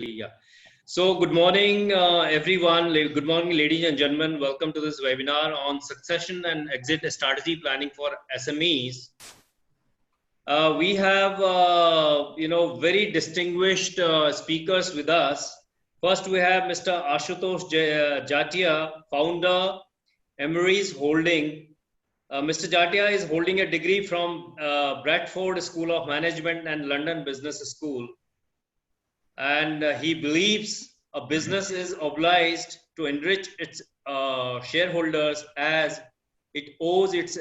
Yeah. So, good morning, everyone. Good morning, ladies and gentlemen. Welcome to this webinar on succession and exit strategy planning for SMEs. We have, very distinguished speakers with us. First, we have Mr. Ashutosh Jatia, founder, Emery's Holding. Mr. Jatia is holding a degree from Bradford School of Management and London Business School. And he believes a business is obliged to enrich its shareholders as it owes its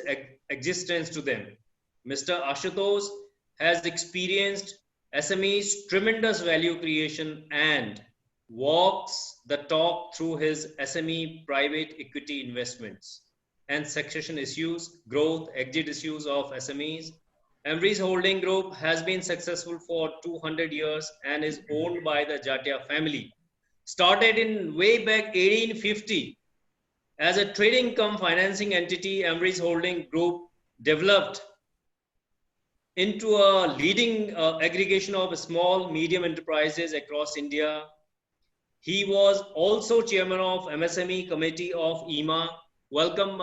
existence to them. Mr. Ashutosh has experienced SME's tremendous value creation and walks the talk through his SME private equity investments and succession issues, growth, exit issues of SMEs. Emrys Holding Group has been successful for 200 years and is owned by the Jatia family. Started in way back 1850 as a trading cum financing entity, Emrys Holding Group developed into a leading aggregation of small medium enterprises across India. He was also chairman of MSME committee of EMA. Welcome,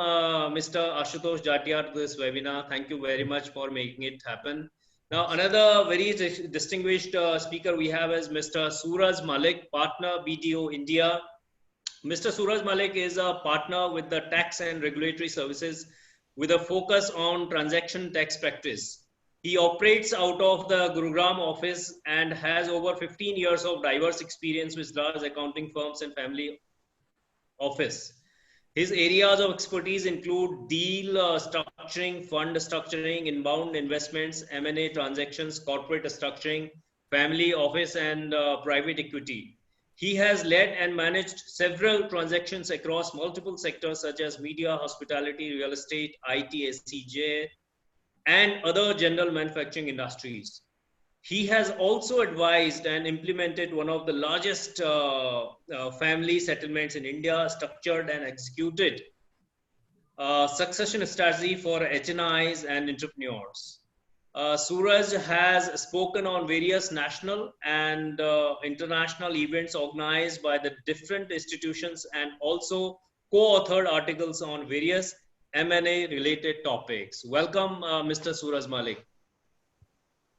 Mr. Ashutosh Jatia, to this webinar. Thank you very much for making it happen. Now, another very distinguished speaker we have is Mr. Suraj Malik, partner BDO India. Mr. Suraj Malik is a partner with the Tax and Regulatory Services with a focus on transaction tax practice. He operates out of the Gurugram office and has over 15 years of diverse experience with large accounting firms and family office. His areas of expertise include deal structuring, fund structuring, inbound investments, M&A transactions, corporate structuring, family office, and private equity. He has led and managed several transactions across multiple sectors such as media, hospitality, real estate, IT, SCJ, and other general manufacturing industries. He has also advised and implemented one of the largest family settlements in India, structured and executed succession strategy for HNIs and entrepreneurs. Suraj has spoken on various national and international events organized by the different institutions and also co-authored articles on various M&A related topics. Welcome, Mr. Suraj Malik.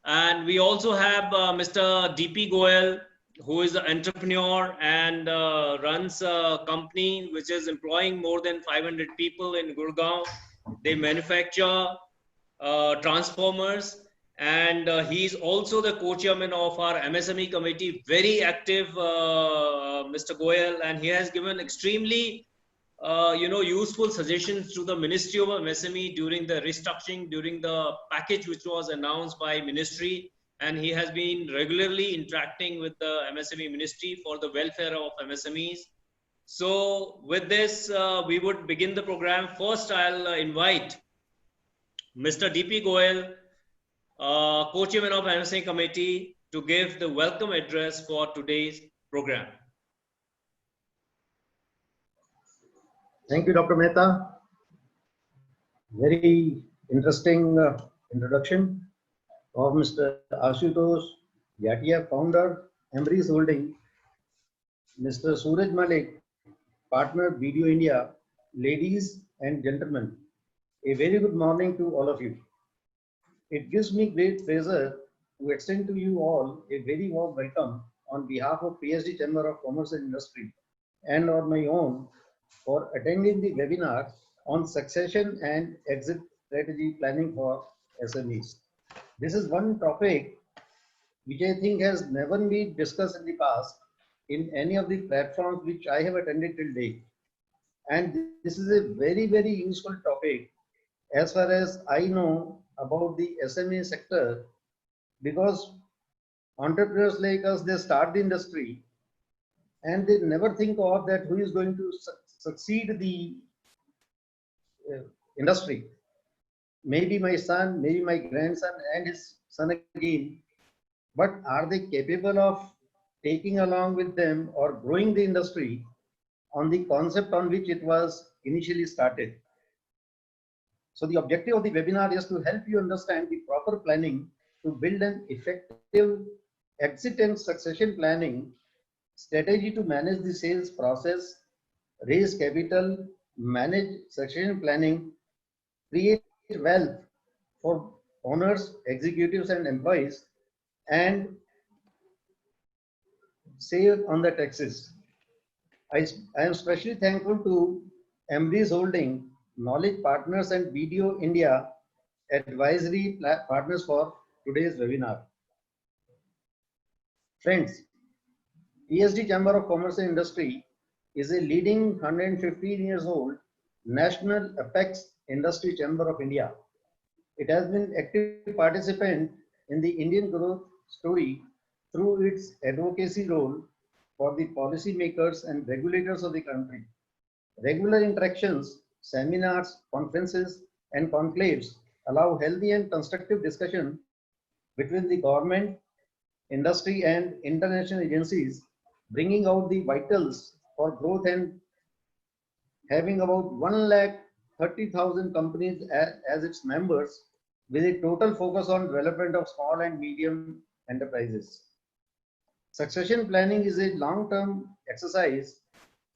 And we also have Mr. DP Goel, who is an entrepreneur and runs a company which is employing more than 500 people in Gurgaon. They manufacture transformers, and he's also the co-chairman of our MSME committee, very active, Mr. Goel, and he has given extremely useful suggestions to the Ministry of MSME during the restructuring, during the package which was announced by Ministry, and he has been regularly interacting with the MSME Ministry for the welfare of MSMEs. So with this, we would begin the program. First, I'll invite Mr. DP Goel, co-chairman of MSME Committee, to give the welcome address for today's program. Thank you, Dr. Mehta. Very interesting introduction of Mr. Ashutosh Jatia, founder, Emrys Holding, Mr. Suraj Malik, partner, BDO India. Ladies and gentlemen, a very good morning to all of you. It gives me great pleasure to extend to you all a very warm welcome on behalf of PSD Chamber of Commerce and Industry and on my own for attending the webinar on succession and exit strategy planning for SMEs. This is one topic which I think has never been discussed in the past in any of the platforms which I have attended till date. And this is a very, very useful topic as far as I know about the SME sector, because entrepreneurs like us, they start the industry and they never think of that who is going to succeed the industry. Maybe my son, maybe my grandson and his son again, but are they capable of taking along with them or growing the industry on the concept on which it was initially started? So the objective of the webinar is to help you understand the proper planning to build an effective exit and succession planning strategy to manage the sales process, raise capital, manage succession planning, create wealth for owners, executives, and employees, and save on the taxes. I am especially thankful to Embreeze Holding, Knowledge Partners, and Video India advisory partners for today's webinar. Friends, ESD Chamber of Commerce and Industry is a leading 115 years old national apex industry chamber of India. It has been active participant in the Indian growth story through its advocacy role for the policymakers and regulators of the country. Regular interactions, seminars, conferences, and conclaves allow healthy and constructive discussion between the government, industry, and international agencies, bringing out the vitals for growth and having about 130,000 companies as its members with a total focus on development of small and medium enterprises. Succession planning is a long-term exercise,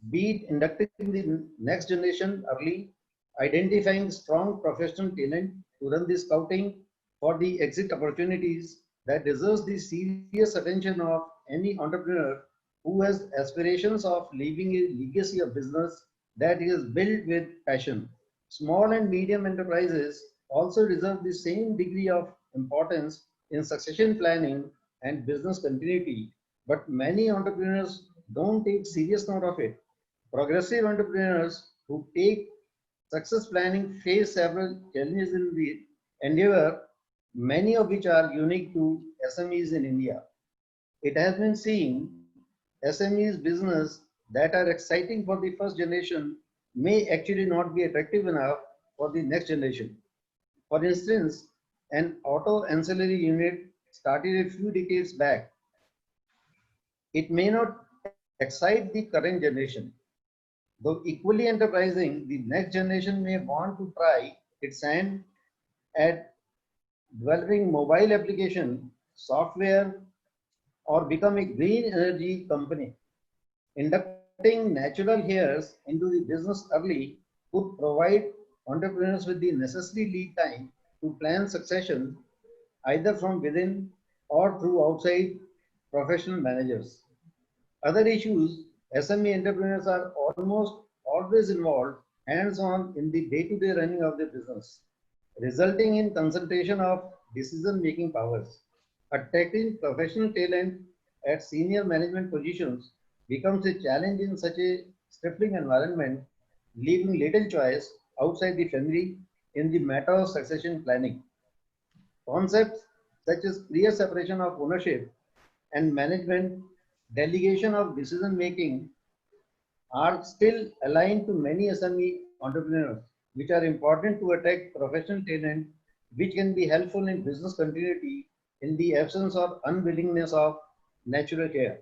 be it inducting the next generation early, identifying strong professional talent to run the scouting for the exit opportunities that deserves the serious attention of any entrepreneur who has aspirations of leaving a legacy of business that he has built with passion. Small and medium enterprises also deserve the same degree of importance in succession planning and business continuity, but many entrepreneurs don't take serious note of it. Progressive entrepreneurs who take success planning face several challenges in the endeavor, many of which are unique to SMEs in India. It has been seen SMEs business that are exciting for the first generation may actually not be attractive enough for the next generation. For instance, an auto ancillary unit started a few decades back. It may not excite the current generation. Though equally enterprising, the next generation may want to try its hand at developing mobile application, software, or become a green energy company. Inducting natural hairs into the business early could provide entrepreneurs with the necessary lead time to plan succession either from within or through outside professional managers. Other issues, SME entrepreneurs are almost always involved hands-on in the day-to-day running of their business, resulting in concentration of decision-making powers. Attracting professional talent at senior management positions becomes a challenge in such a stifling environment, leaving little choice outside the family in the matter of succession planning. Concepts such as clear separation of ownership and management, delegation of decision making are still aligned to many SME entrepreneurs, which are important to attract professional talent, which can be helpful in business continuity in the absence or unwillingness of natural care.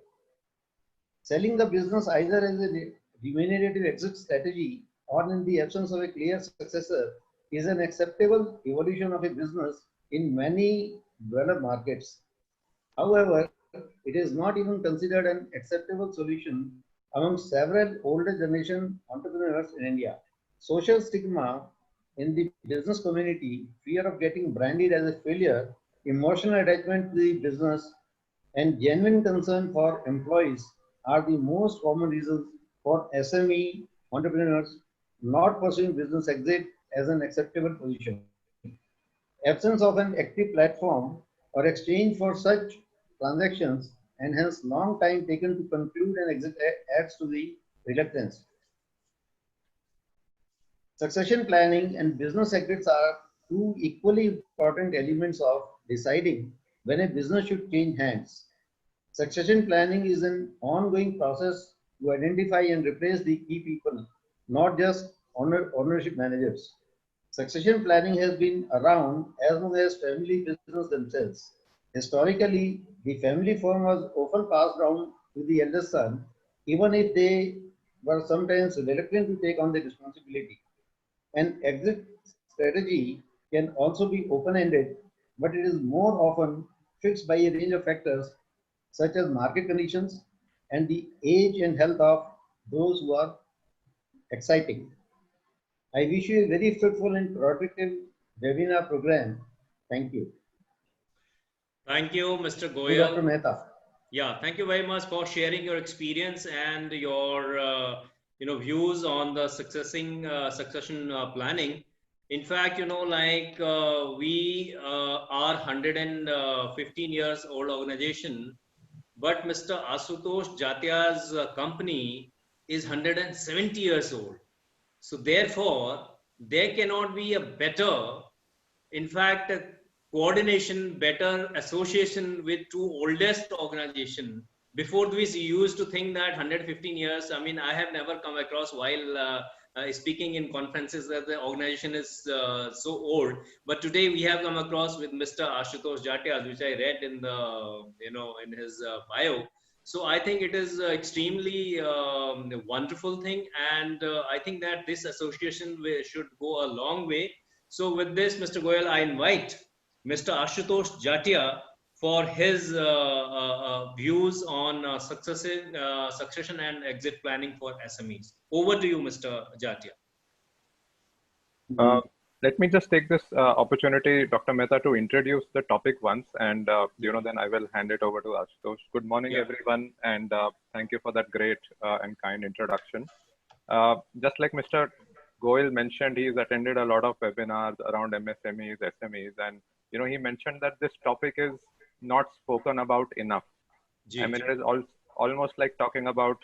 Selling the business either as a remunerative exit strategy or in the absence of a clear successor is an acceptable evolution of a business in many developed markets. However, it is not even considered an acceptable solution among several older generation entrepreneurs in India. Social stigma in the business community, fear of getting branded as a failure, emotional attachment to the business, and genuine concern for employees are the most common reasons for SME entrepreneurs not pursuing business exit as an acceptable position. Absence of an active platform or exchange for such transactions and hence long time taken to conclude an exit adds to the reluctance. Succession planning and business exits are two equally important elements of deciding when a business should change hands. Succession planning is an ongoing process to identify and replace the key people, not just ownership managers. Succession planning has been around as long as family business themselves. Historically, the family firm was often passed down to the eldest son, even if they were sometimes reluctant to take on the responsibility. An exit strategy can also be open-ended, but it is more often fixed by a range of factors such as market conditions, and the age and health of those who are exciting. I wish you a very fruitful and productive webinar program. Thank you. Thank you, Mr. To Dr. Goyal. Mehta. Yeah, thank you very much for sharing your experience and your views on the succession planning. In fact, we are 115 years old organization, but Mr. Asutosh Jatia's company is 170 years old. So therefore, there cannot be a better, in fact, coordination, better association with two oldest organization. Before this, we used to think that 115 years. I mean, I have never come across while speaking in conferences that the organization is so old. But today we have come across with Mr. Ashutosh Jatia, which I read in the in his bio. So I think it is extremely wonderful thing, and I think that this association should go a long way. So with this, Mr. Goyal, I invite Mr. Ashutosh Jatia for his views on succession and exit planning for SMEs. Over to you, Mr. Jatia. Let me just take this opportunity, Dr. Mehta, to introduce the topic once, and then I will hand it over to Ashutosh. Good morning, everyone, and thank you for that great and kind introduction. Just like Mr. Goyal mentioned, he's attended a lot of webinars around MSMEs, SMEs, and he mentioned that this topic is not spoken about enough. I mean, it is almost like talking about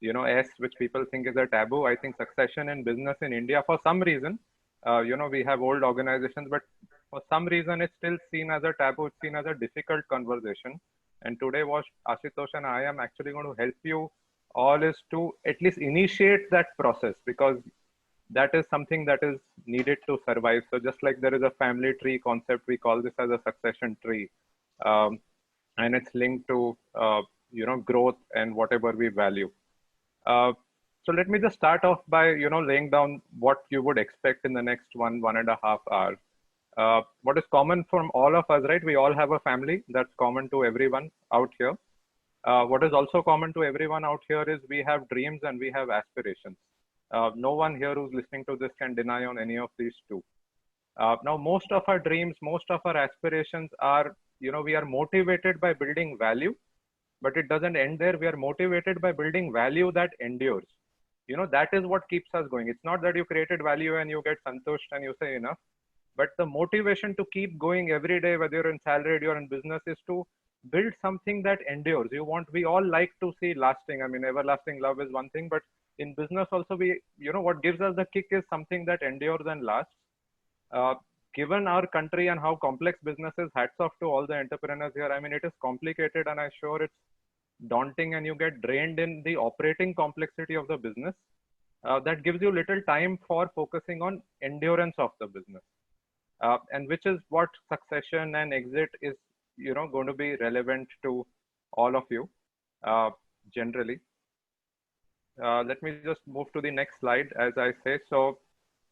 S, which people think is a taboo. I think succession in business in India, for some reason, we have old organizations, but for some reason it's still seen as a taboo. It's seen as a difficult conversation. And today what Ashutosh and I am actually going to help you all is to at least initiate that process, because that is something that is needed to survive. So just like there is a family tree concept, we call this as a succession tree. And it's linked to, growth and whatever we value. So let me just start off by, laying down what you would expect in the next 1.5 hours. What is common from all of us, right? We all have a family. That's common to everyone out here. What is also common to everyone out here is we have dreams and we have aspirations. No one here who's listening to this can deny on any of these two. Now, most of our dreams, most of our aspirations are, we are motivated by building value, but it doesn't end there. We are motivated by building value that endures. That is what keeps us going. It's not that you created value and you get santushed and you say enough, but the motivation to keep going every day, whether you're in salaried or in business, is to build something that endures. We all like to see lasting. I mean, everlasting love is one thing, but in business also, what gives us the kick is something that endures and lasts. Given our country and how complex business is, hats off to all the entrepreneurs here. I mean, it is complicated, and I'm sure it's daunting, and you get drained in the operating complexity of the business. That gives you little time for focusing on endurance of the business, and which is what succession and exit is, going to be relevant to all of you generally. Let me just move to the next slide, as I say. So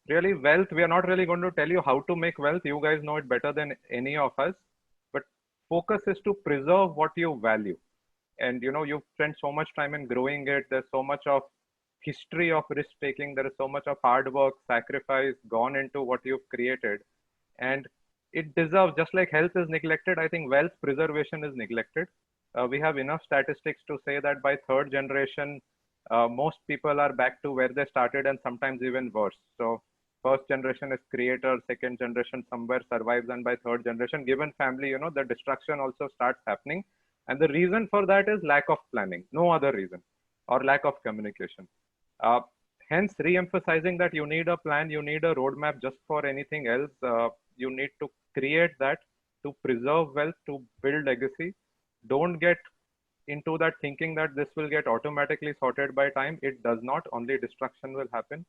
really, wealth, we are not really going to tell you how to make wealth. You guys know it better than any of us, but focus is to preserve what you value. And you've spent so much time in growing it. There's so much of history of risk taking. There is so much of hard work, sacrifice gone into what you've created, and it deserves, just like health is neglected, I think wealth preservation is neglected. We have enough statistics to say that by third generation, most people are back to where they started, and sometimes even worse. So first generation is creator, second generation somewhere survives, and by third generation, given family, the destruction also starts happening. And the reason for that is lack of planning, no other reason, or lack of communication. Hence, re-emphasizing that you need a plan, you need a roadmap just for anything else. You need to create that to preserve wealth, to build legacy. Don't get into that thinking that this will get automatically sorted by time. It does not. Only destruction will happen.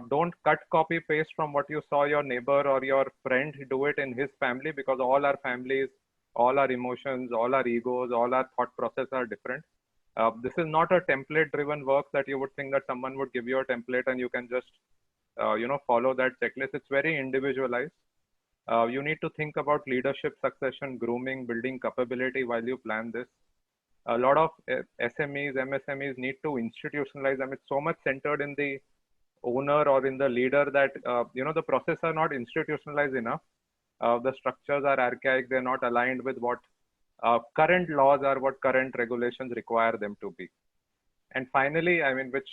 Don't cut, copy, paste from what you saw your neighbor or your friend do it in his family, because all our families, all our emotions, all our egos, all our thought process are different. This is not a template driven work that you would think that someone would give you a template and you can just, follow that checklist. It's very individualized. You need to think about leadership, succession, grooming, building capability while you plan this. a lot of SMEs, MSMEs need to institutionalize them. It's so much centered in the owner or in the leader that the process are not institutionalized enough. The structures are archaic. They're not aligned with what current laws or what current regulations require them to be. And finally, I mean, which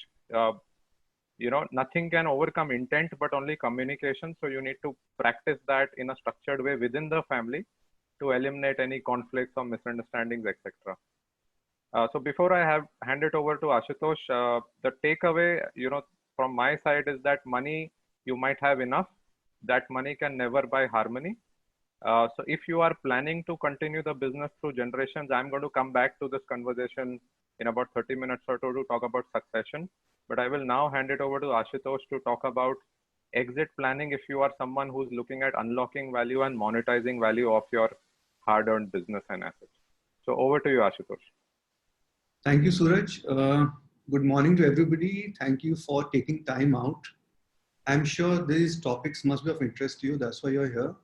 nothing can overcome intent, but only communication. So you need to practice that in a structured way within the family to eliminate any conflicts or misunderstandings, etc. So before I hand it over to Ashutosh, the takeaway, from my side is that money, you might have enough. That money can never buy harmony. So if you are planning to continue the business through generations, I'm going to come back to this conversation in about 30 minutes or so to talk about succession. But I will now hand it over to Ashutosh to talk about exit planning if you are someone who's looking at unlocking value and monetizing value of your hard-earned business and assets. So over to you, Ashutosh. Thank you, Suraj. Good morning to everybody. Thank you for taking time out. I'm sure these topics must be of interest to you. That's why you're here.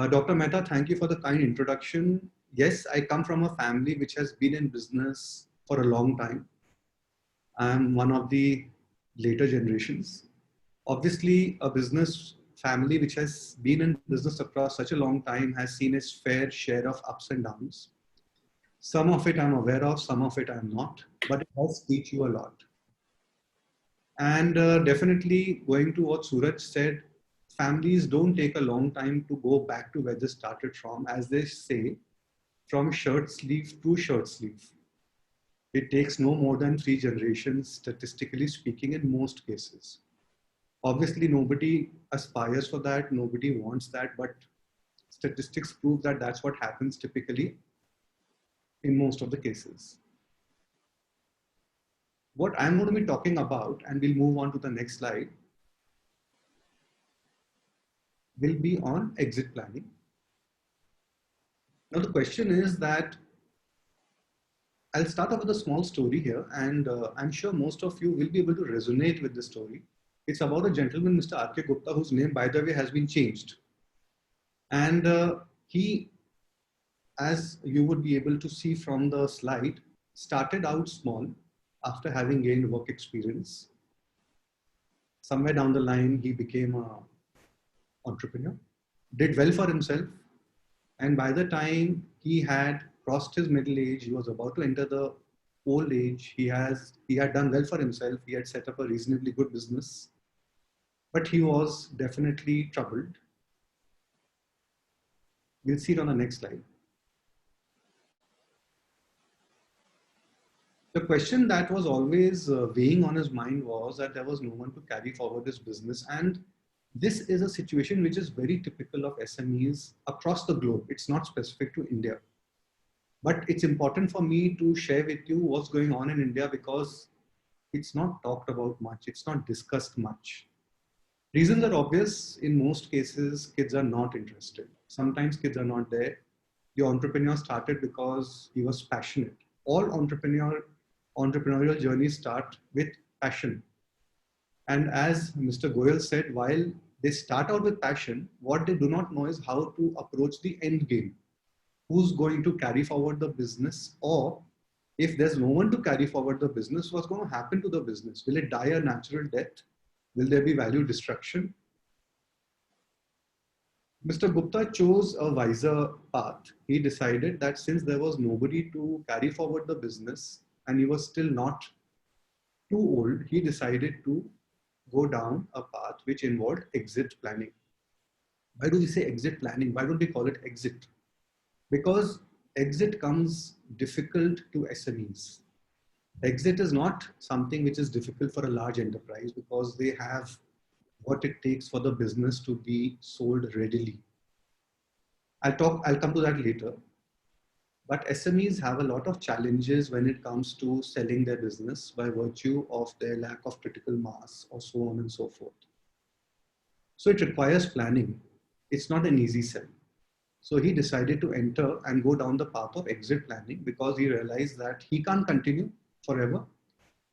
Dr. Mehta, thank you for the kind introduction. Yes, I come from a family which has been in business for a long time. I'm one of the later generations. Obviously, a business family which has been in business across such a long time has seen its fair share of ups and downs. Some of it I'm aware of, some of it I'm not, but it does teach you a lot. And definitely going to what Suraj said, families don't take a long time to go back to where they started from. As they say, from shirt sleeve to shirt sleeve. It takes no more than 3 generations, statistically speaking, in most cases. Obviously, nobody aspires for that. Nobody wants that, but statistics prove that that's what happens typically in most of the cases. What I'm going to be talking about, and we'll move on to the next slide, will be on exit planning. Now, the question is that I'll start off with a small story here, and I'm sure most of you will be able to resonate with this story. It's about a gentleman, Mr. R.K. Gupta, whose name, by the way, has been changed. And he, as you would be able to see from the slide, started out small after having gained work experience. Somewhere down the line, he became an entrepreneur, did well for himself. And by the time he had crossed his middle age, he was about to enter the old age. He had done well for himself. He had set up a reasonably good business, but he was definitely troubled. We'll see it on the next slide. The question that was always weighing on his mind was that there was no one to carry forward this business. And this is a situation which is very typical of SMEs across the globe. It's not specific to India. But it's important for me to share with you what's going on in India because it's not talked about much. It's not discussed much. Reasons are obvious. In most cases, kids are not interested. Sometimes kids are not there. The entrepreneur started because he was passionate. All entrepreneurial journeys start with passion. And as Mr. Goyal said, while they start out with passion, what they do not know is how to approach the end game. Who's going to carry forward the business, or if there's no one to carry forward the business, what's going to happen to the business? Will it die a natural death? Will there be value destruction? Mr. Gupta chose a wiser path. He decided that since there was nobody to carry forward the business and he was still not too old, he decided to go down a path which involved exit planning. Why do we say exit planning? Why don't we call it exit? Because exit comes difficult to SMEs. Exit is not something which is difficult for a large enterprise because they have what it takes for the business to be sold readily. I'll come to that later. But SMEs have a lot of challenges when it comes to selling their business by virtue of their lack of critical mass or so on and so forth. So it requires planning. It's not an easy sell. So he decided to enter and go down the path of exit planning because he realized that he can't continue forever.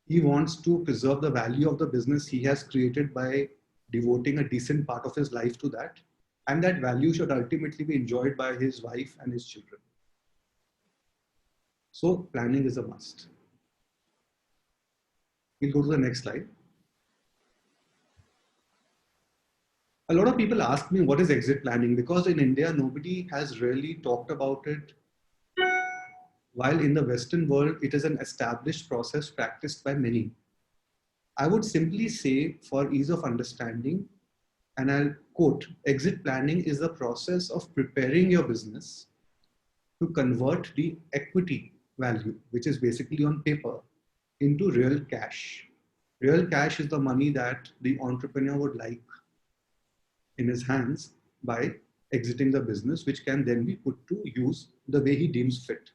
He wants to preserve the value of the business he has created by devoting a decent part of his life to that. And that value should ultimately be enjoyed by his wife and his children. So planning is a must. We'll go to the next slide. A lot of people ask me what is exit planning, because in India, nobody has really talked about it. While in the Western world, it is an established process practiced by many. I would simply say, for ease of understanding, and I'll quote, exit planning is the process of preparing your business to convert the equity value, which is basically on paper, into real cash. Real cash is the money that the entrepreneur would like in his hands by exiting the business, which can then be put to use the way he deems fit.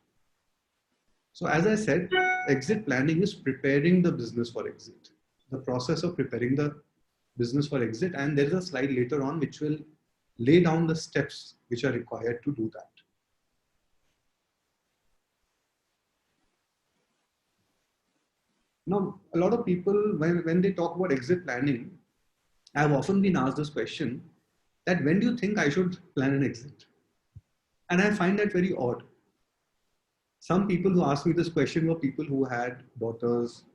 So as I said, exit planning is preparing the business for exit, the process of preparing the business for exit. And there is a slide later on which will lay down the steps which are required to do that. Now, a lot of people, when they talk about exit planning, I've often been asked this question, that when do you think I should plan an exit? And I find that very odd. Some people who asked me this question were people who had daughters.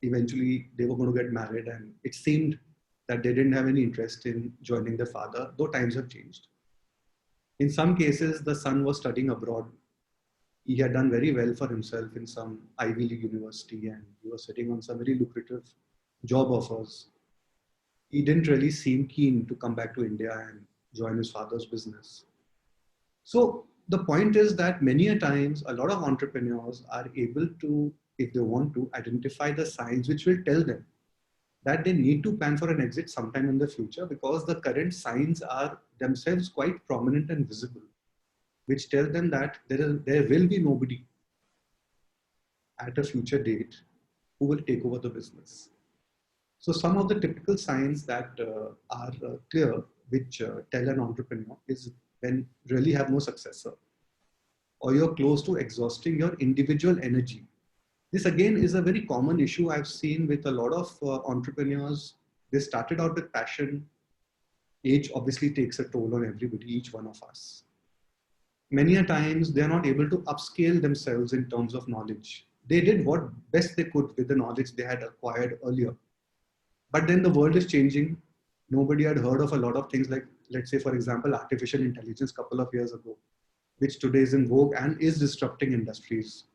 Eventually, they were going to get married, and it seemed that they didn't have any interest in joining their father, though times have changed. In some cases, the son was studying abroad. He had done very well for himself in some Ivy League university, and he was sitting on some very lucrative job offers. He didn't really seem keen to come back to India and join his father's business. So the point is that many a times, a lot of entrepreneurs are able to, if they want to, identify the signs which will tell them that they need to plan for an exit sometime in the future, because the current signs are themselves quite prominent and visible, which tell them that there will be nobody at a future date who will take over the business. So some of the typical signs that are clear, which tell an entrepreneur, is when you really have no successor, or you're close to exhausting your individual energy. This again is a very common issue I've seen with a lot of entrepreneurs. They started out with passion. Age obviously takes a toll on everybody, each one of us. Many a times they're not able to upscale themselves in terms of knowledge. They did what best they could with the knowledge they had acquired earlier. But then the world is changing. Nobody had heard of a lot of things like, let's say, for example, artificial intelligence a couple of years ago, which today is in vogue and is disrupting industries.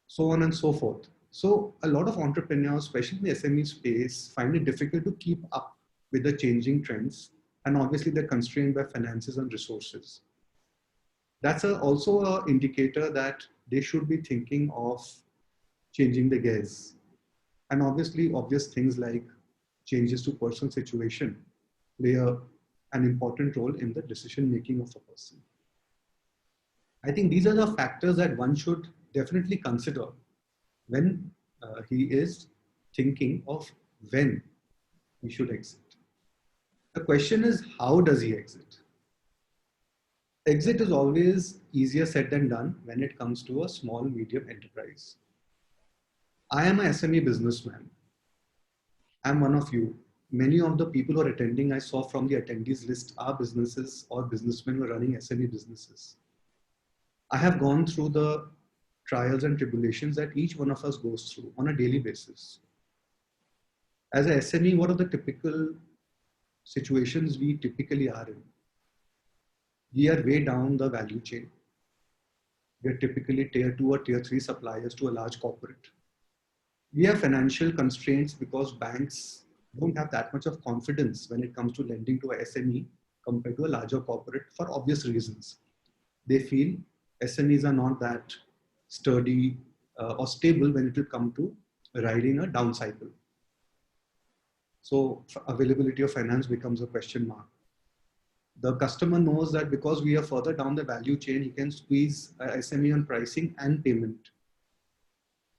So on and so forth. So a lot of entrepreneurs, especially in the SME space, find it difficult to keep up with the changing trends. And obviously they're constrained by finances and resources. That's also an indicator that they should be thinking of changing the gears. And obviously obvious things like changes to personal situation play an important role in the decision making of a person. I think these are the factors that one should definitely consider when he is thinking of when he should exit. The question is, how does he exit? Exit is always easier said than done when it comes to a small, medium enterprise. I am a SME businessman. I'm one of you. Many of the people who are attending, I saw from the attendees list, are businesses or businessmen who are running SME businesses. I have gone through the trials and tribulations that each one of us goes through on a daily basis. As a SME, what are the typical situations we typically are in? We are way down the value chain. We are typically tier 2 or tier 3 suppliers to a large corporate. We have financial constraints because banks don't have that much of confidence when it comes to lending to a SME compared to a larger corporate for obvious reasons. They feel SMEs are not that sturdy or stable when it will come to riding a down cycle. So availability of finance becomes a question mark. The customer knows that because we are further down the value chain, he can squeeze SME on pricing and payment.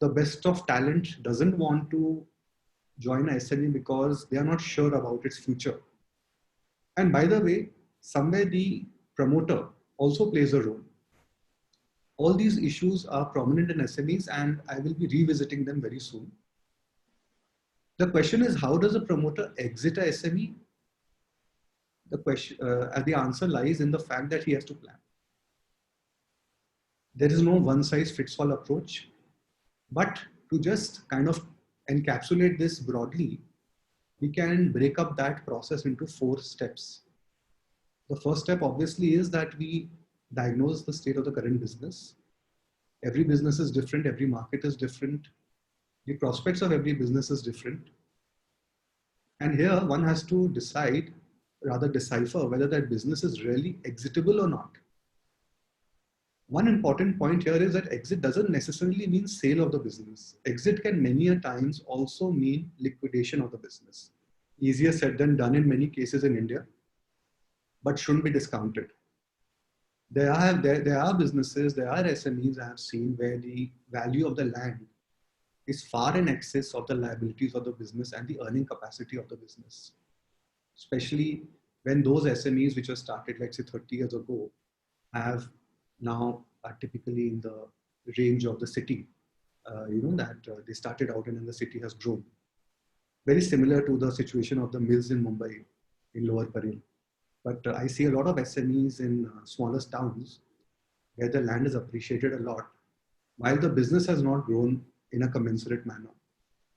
The best of talent doesn't want to join a SME because they are not sure about its future. And by the way, somewhere the promoter also plays a role. All these issues are prominent in SMEs, and I will be revisiting them very soon. The question is, how does a promoter exit a SME? The answer lies in the fact that he has to plan. There is no one size fits all approach, but to just kind of encapsulate this broadly, we can break up that process into 4 steps. The first step obviously is that we diagnose the state of the current business. Every business is different, every market is different, the prospects of every business is different. And here one has to decide, rather decipher, whether that business is really exitable or not. One important point here is that exit doesn't necessarily mean sale of the business. Exit can many a times also mean liquidation of the business. Easier said than done in many cases in India, but shouldn't be discounted. There are businesses, there are SMEs I have seen where the value of the land is far in excess of the liabilities of the business and the earning capacity of the business. Especially when those SMEs which were started, let's say 30 years ago, have now are typically in the range of the city, they started out and then the city has grown. Very similar to the situation of the mills in Mumbai, in Lower Parel. But I see a lot of SMEs in smaller towns where the land is appreciated a lot, while the business has not grown in a commensurate manner.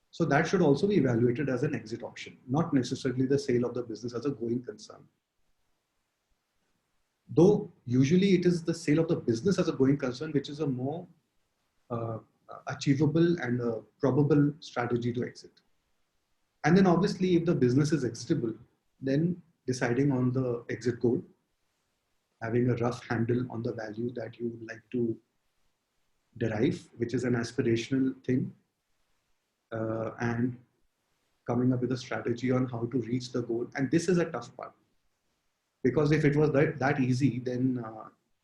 So that should also be evaluated as an exit option, not necessarily the sale of the business as a going concern. Though usually it is the sale of the business as a going concern, which is a more achievable and a probable strategy to exit. And then obviously if the business is exitable, then deciding on the exit goal, having a rough handle on the value that you would like to derive, which is an aspirational thing, and coming up with a strategy on how to reach the goal. And this is a tough part, because if it was that easy, then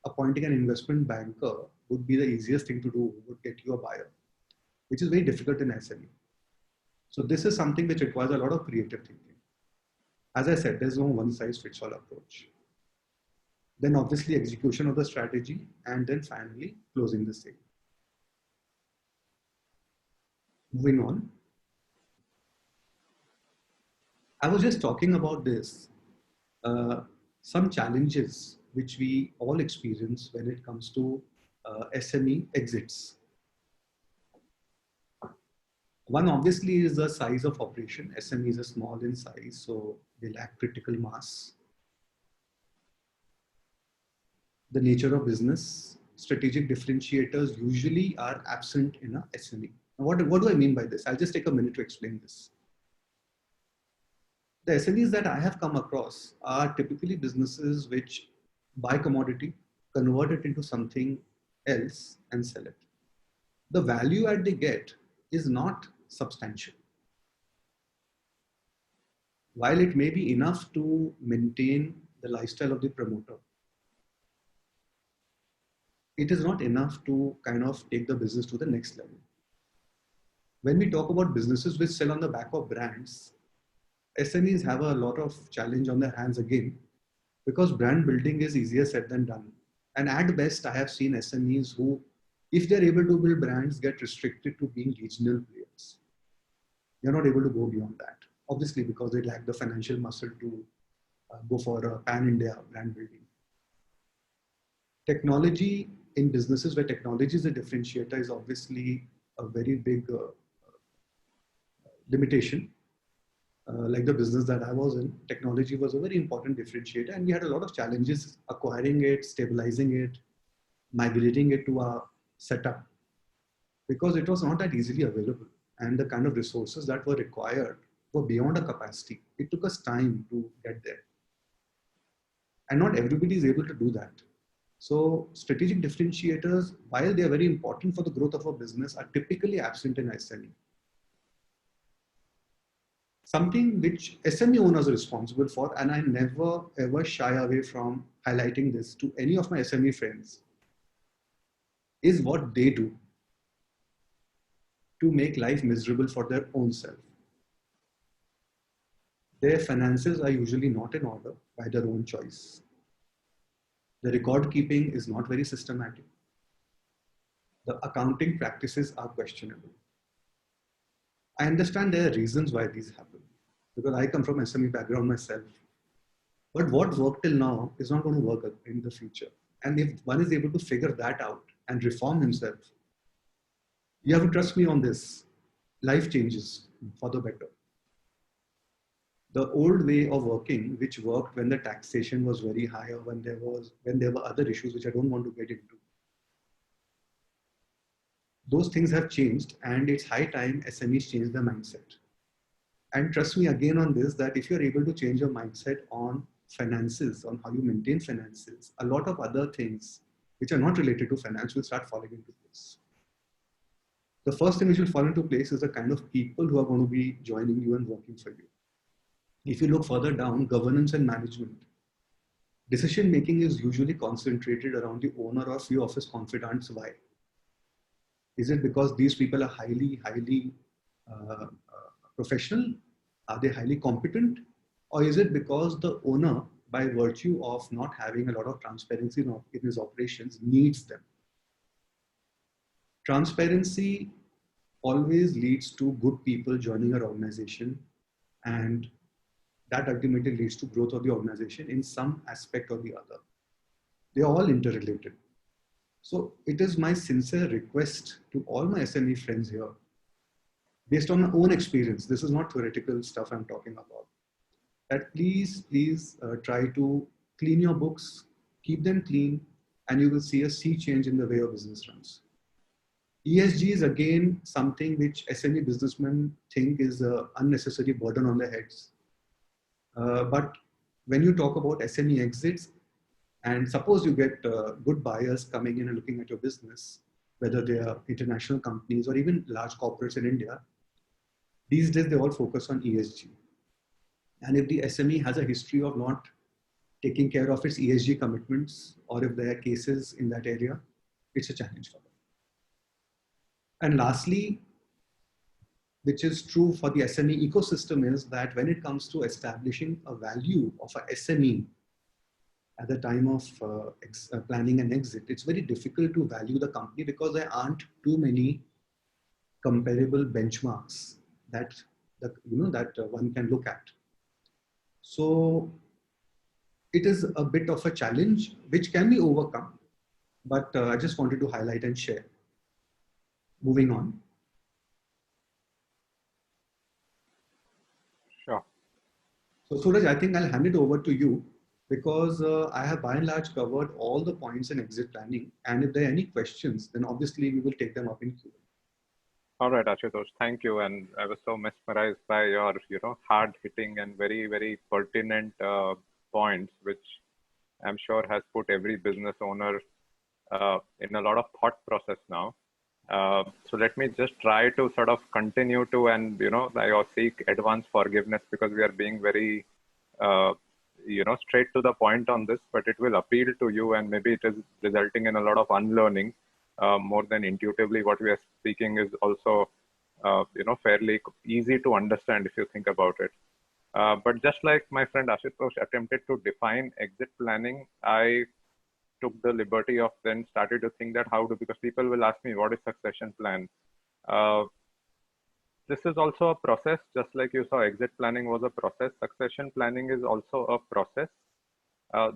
appointing an investment banker would be the easiest thing to do, would get you a buyer, which is very difficult in SME. So this is something which requires a lot of creative thinking. As I said, there's no one size fits all approach. Then obviously execution of the strategy, and then finally closing the sale. Moving on. I was just talking about this, some challenges which we all experience when it comes to SME exits. One obviously is the size of operation. SMEs are small in size, so they lack critical mass. The nature of business, strategic differentiators usually are absent in a SME. Now, what do I mean by this? I'll just take a minute to explain this. The SMEs that I have come across are typically businesses which buy commodity, convert it into something else and sell it. The value add they get is not substantial. While it may be enough to maintain the lifestyle of the promoter, it is not enough to kind of take the business to the next level. When we talk about businesses which sell on the back of brands, SMEs have a lot of challenge on their hands again, because brand building is easier said than done. And at best, I have seen SMEs who, if they're able to build brands, get restricted to being regional players. They're not able to go beyond that, obviously because they lack the financial muscle to go for a pan-India brand building. Technology in businesses where technology is a differentiator is obviously a very big limitation. Like the business that I was in, technology was a very important differentiator, and we had a lot of challenges acquiring it, stabilizing it, migrating it to our setup, because it was not that easily available, and the kind of resources that were required were beyond our capacity. It took us time to get there, and not everybody is able to do that. So strategic differentiators, while they are very important for the growth of a business, are typically absent in SME. Something which SME owners are responsible for, and I never ever shy away from highlighting this to any of my SME friends, is what they do to make life miserable for their own self. Their finances are usually not in order by their own choice. The record keeping is not very systematic. The accounting practices are questionable. I understand there are reasons why these happen, because I come from SME background myself. But what worked till now is not going to work in the future. And if one is able to figure that out, and reform himself, you have to trust me on this. Life changes for the better. The old way of working, which worked when the taxation was very high or when there were other issues which I don't want to get into, those things have changed, and it's high time SMEs change their mindset. And trust me again on this, that if you're able to change your mindset on finances, on how you maintain finances, a lot of other things which are not related to finance will start falling into place. The first thing which will fall into place is the kind of people who are going to be joining you and working for you. If you look further down, governance and management, decision making is usually concentrated around the owner or few of his confidants. Why? Is it because these people are highly professional? Are they highly competent? Or is it because the owner, by virtue of not having a lot of transparency in his operations, needs them? Transparency always leads to good people joining our organization, and that ultimately leads to growth of the organization in some aspect or the other. They are all interrelated. So it is my sincere request to all my SME friends here, based on my own experience, this is not theoretical stuff I'm talking about, that please try to clean your books, keep them clean, and you will see a sea change in the way your business runs. ESG is again something which SME businessmen think is an unnecessary burden on their heads. But when you talk about SME exits, and suppose you get good buyers coming in and looking at your business, whether they are international companies or even large corporates in India, these days they all focus on ESG. And if the SME has a history of not taking care of its ESG commitments, or if there are cases in that area, it's a challenge for them. And lastly, which is true for the SME ecosystem, is that when it comes to establishing a value of a SME at the time of planning an exit, it's very difficult to value the company because there aren't too many comparable benchmarks that one can look at. So it is a bit of a challenge which can be overcome, but I just wanted to highlight and share. Moving on. Sure. So Suraj, I think I'll hand it over to you, because I have by and large covered all the points in exit planning. And if there are any questions, then obviously we will take them up in Q&A. All right, Ashutosh, thank you. And I was so mesmerized by your, hard hitting and very, very pertinent points, which I'm sure has put every business owner in a lot of thought process now. So let me just try to sort of continue to, and, I seek advance forgiveness because we are being very, straight to the point on this, but it will appeal to you, and maybe it is resulting in a lot of unlearning. More than intuitively, what we are speaking is also, fairly easy to understand if you think about it. But just like my friend Ashutosh attempted to define exit planning, I took the liberty of then started to think that because people will ask me, what is succession plan? This is also a process, just like you saw exit planning was a process. Succession planning is also a process.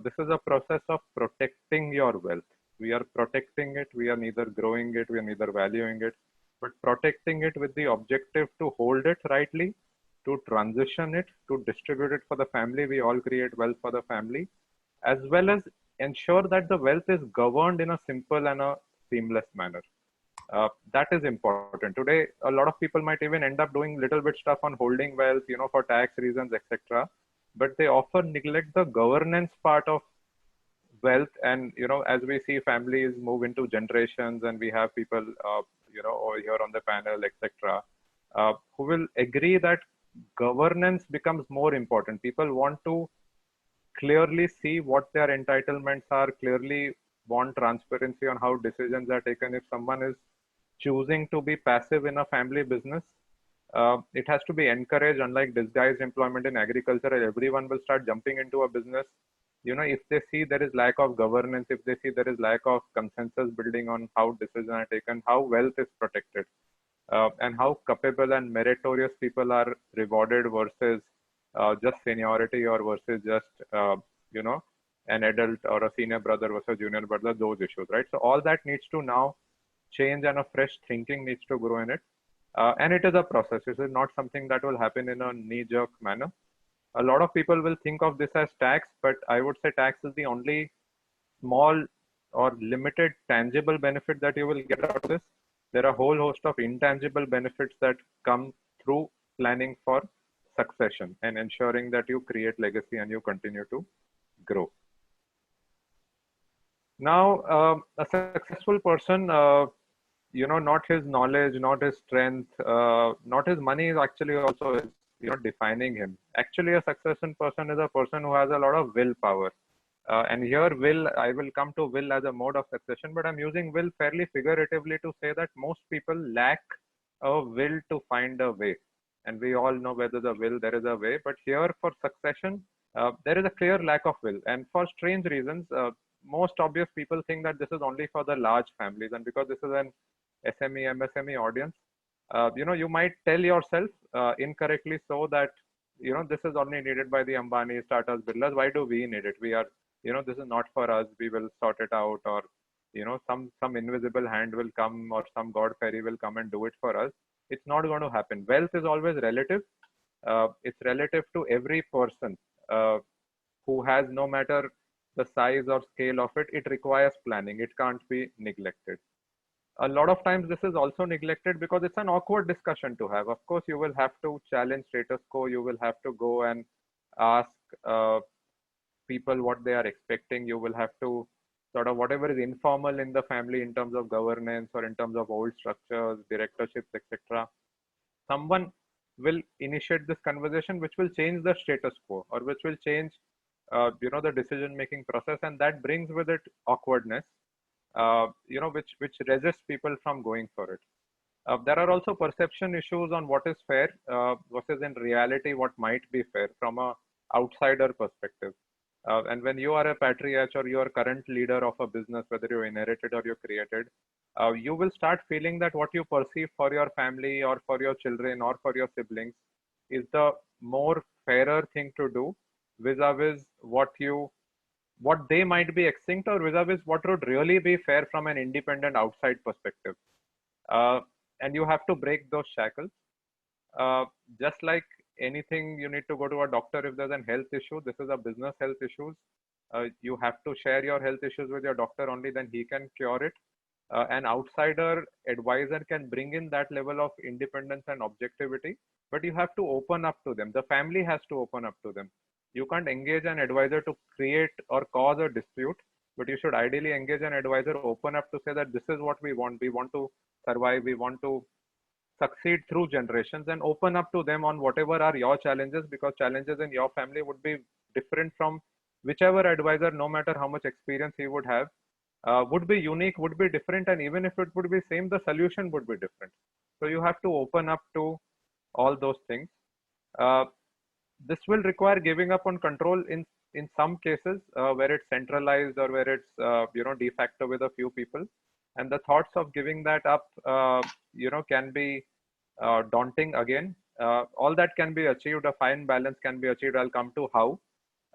This is a process of protecting your wealth. We are protecting it. We are neither growing it. We are neither valuing it, but protecting it with the objective to hold it rightly, to transition it, to distribute it for the family. We all create wealth for the family, as well as ensure that the wealth is governed in a simple and a seamless manner. That is important. Today, a lot of people might even end up doing little bit stuff on holding wealth, for tax reasons, etc. But they often neglect the governance part of wealth. And, as we see families move into generations, and we have people, over here on the panel, etc., who will agree that governance becomes more important. People want to clearly see what their entitlements are, clearly want transparency on how decisions are taken. If someone is choosing to be passive in a family business, it has to be encouraged. Unlike disguised employment in agriculture, everyone will start jumping into a business. If they see there is lack of governance, if they see there is lack of consensus building on how decisions are taken, how wealth is protected, and how capable and meritorious people are rewarded versus just seniority or versus just, an adult or a senior brother versus junior brother, those issues, right? So all that needs to now change, and a fresh thinking needs to grow in it. And it is a process. This is not something that will happen in a knee-jerk manner. A lot of people will think of this as tax, but I would say tax is the only small or limited tangible benefit that you will get out of this. There are a whole host of intangible benefits that come through planning for succession and ensuring that you create legacy and you continue to grow. Now, a successful person, not his knowledge, not his strength, not his money is actually also is, defining him. Actually, a successful person is a person who has a lot of willpower. And here I will come to will as a mode of succession, but I'm using will fairly figuratively to say that most people lack a will to find a way. And we all know whether the will, there is a way, but here for succession, there is a clear lack of will. And for strange reasons, most obvious people think that this is only for the large families. And because this is an SME, MSME audience, you might tell yourself incorrectly so that, this is only needed by the Ambanis, Tatas, Birlas. Why do we need it? We are, this is not for us. We will sort it out, or, some invisible hand will come, or some God fairy will come and do it for us. It's not going to happen. Wealth is always relative. It's relative to every person who has, no matter the size or scale of it, it requires planning. It can't be neglected. A lot of times this is also neglected because it's an awkward discussion to have. Of course, you will have to challenge status quo. You will have to go and ask people what they are expecting. You will have to sort of whatever is informal in the family in terms of governance or in terms of old structures, directorships, etc. Someone will initiate this conversation which will change the status quo, or which will change the decision-making process, and that brings with it awkwardness, which resists people from going for it. There are also perception issues on what is fair versus in reality what might be fair from a outsider perspective. And when you are a patriarch or you are current leader of a business, whether you inherited or you created, you will start feeling that what you perceive for your family or for your children or for your siblings is the more fairer thing to do vis-a-vis what they might be extinct, or vis-a-vis what would really be fair from an independent outside perspective. And you have to break those shackles. Just like anything, you need to go to a doctor if there's a health issue. This is a business health issues. You have to share your health issues with your doctor, only then he can cure it. An outsider advisor can bring in that level of independence and objectivity, but you have to open up to them. The family has to open up to them. You can't engage an advisor to create or cause a dispute, but you should ideally engage an advisor, open up to say that this is what we want. We want to survive. We want to succeed through generations, and open up to them on whatever are your challenges, because challenges in your family would be different from whichever advisor, no matter how much experience he would have, would be unique, would be different. And even if it would be same, the solution would be different. So you have to open up to all those things. This will require giving up on control in some cases where it's centralized or where it's de facto with a few people, and the thoughts of giving that up can be daunting again. All that can be achieved. A fine balance can be achieved. I'll come to how,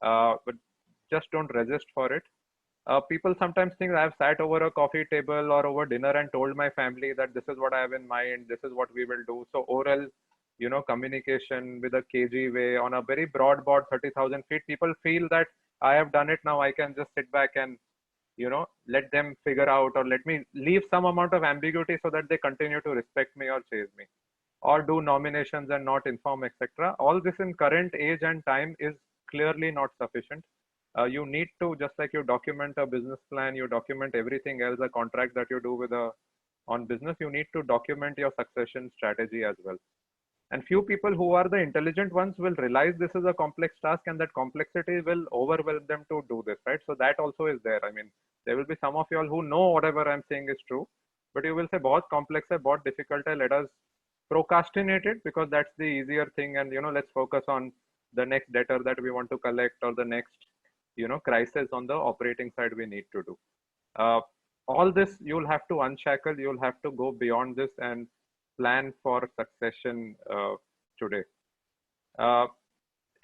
but just don't resist for it. People sometimes think I've sat over a coffee table or over dinner and told my family that this is what I have in mind, this is what we will do. So oral, communication with a KG way on a very broad board, 30,000 feet, people feel that I have done it. Now I can just sit back and, let them figure out, or let me leave some amount of ambiguity so that they continue to respect me or chase me, or do nominations and not inform, etc. All this in current age and time is clearly not sufficient. You need to, just like you document a business plan, you document everything else, a contract that you do on business, you need to document your succession strategy as well. And few people who are the intelligent ones will realize this is a complex task, and that complexity will overwhelm them to do this, right? So that also is there. I mean, there will be some of you all who know whatever I'm saying is true, but you will say, "Bahut complex hai, bahut difficult hai, let us procrastinate it, because that's the easier thing. And, let's focus on the next debtor that we want to collect, or the next, crisis on the operating side we need to do." All this, you'll have to unshackle, you'll have to go beyond this and plan for succession today.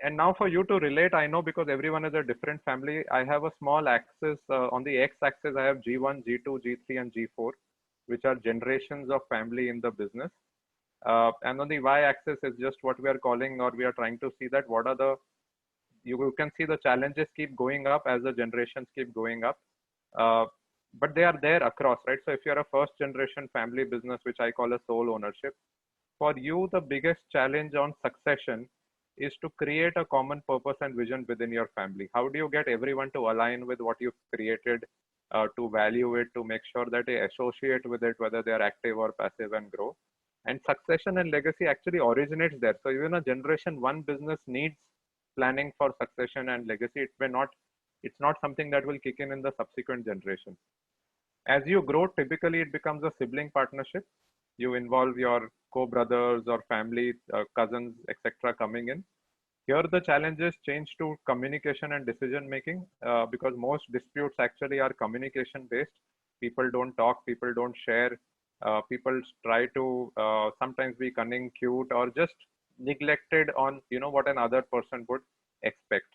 And now for you to relate, I know because everyone is a different family, I have a small axis. On the x-axis, I have G1, G2, G3, and G4, which are generations of family in the business. And on the y-axis is just what we are calling, or we are trying to see that what are the, you can see the challenges keep going up as the generations keep going up. But they are there across, right? So if you're a first generation family business, which I call a sole ownership, for you, the biggest challenge on succession is to create a common purpose and vision within your family. How do you get everyone to align with what you've created, to value it, to make sure that they associate with it, whether they are active or passive, and grow? And succession and legacy actually originates there. So even a generation one business needs planning for succession and legacy. It's not something that will kick in the subsequent generation. As you grow, typically it becomes a sibling partnership. You involve your co-brothers or family, cousins, etc. coming in. Here the challenges change to communication and decision making, because most disputes actually are communication based. People don't talk, people don't share, people try to sometimes be cunning, cute, or just neglected on what another person would expect.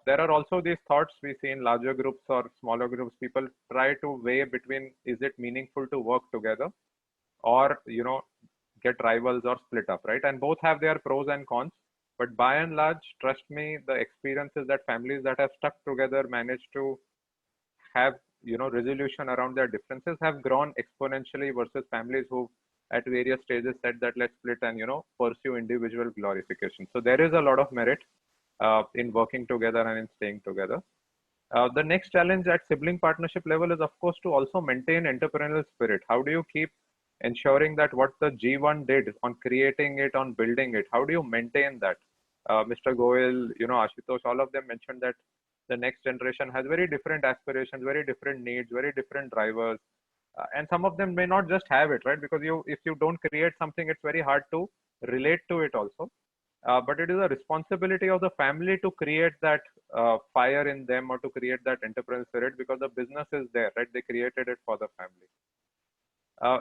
There are also these thoughts we see in larger groups or smaller groups. People try to weigh between, is it meaningful to work together, or get rivals or split up, right? And both have their pros and cons, but by and large, trust me, the experience is that families that have stuck together manage to have resolution around their differences have grown exponentially versus families who at various stages said that let's split and pursue individual glorification. So there is a lot of merit in working together and in staying together. The next challenge at sibling partnership level is, of course, to also maintain entrepreneurial spirit. How do you keep ensuring that what the G1 did on creating it, on building it, how do you maintain that? Mr. Goel, Ashutosh, all of them mentioned that the next generation has very different aspirations, very different needs, very different drivers. And some of them may not just have it, right? Because if you don't create something, it's very hard to relate to it also. But it is a responsibility of the family to create that fire in them, or to create that entrepreneurial spirit, because the business is there, right? They created it for the family.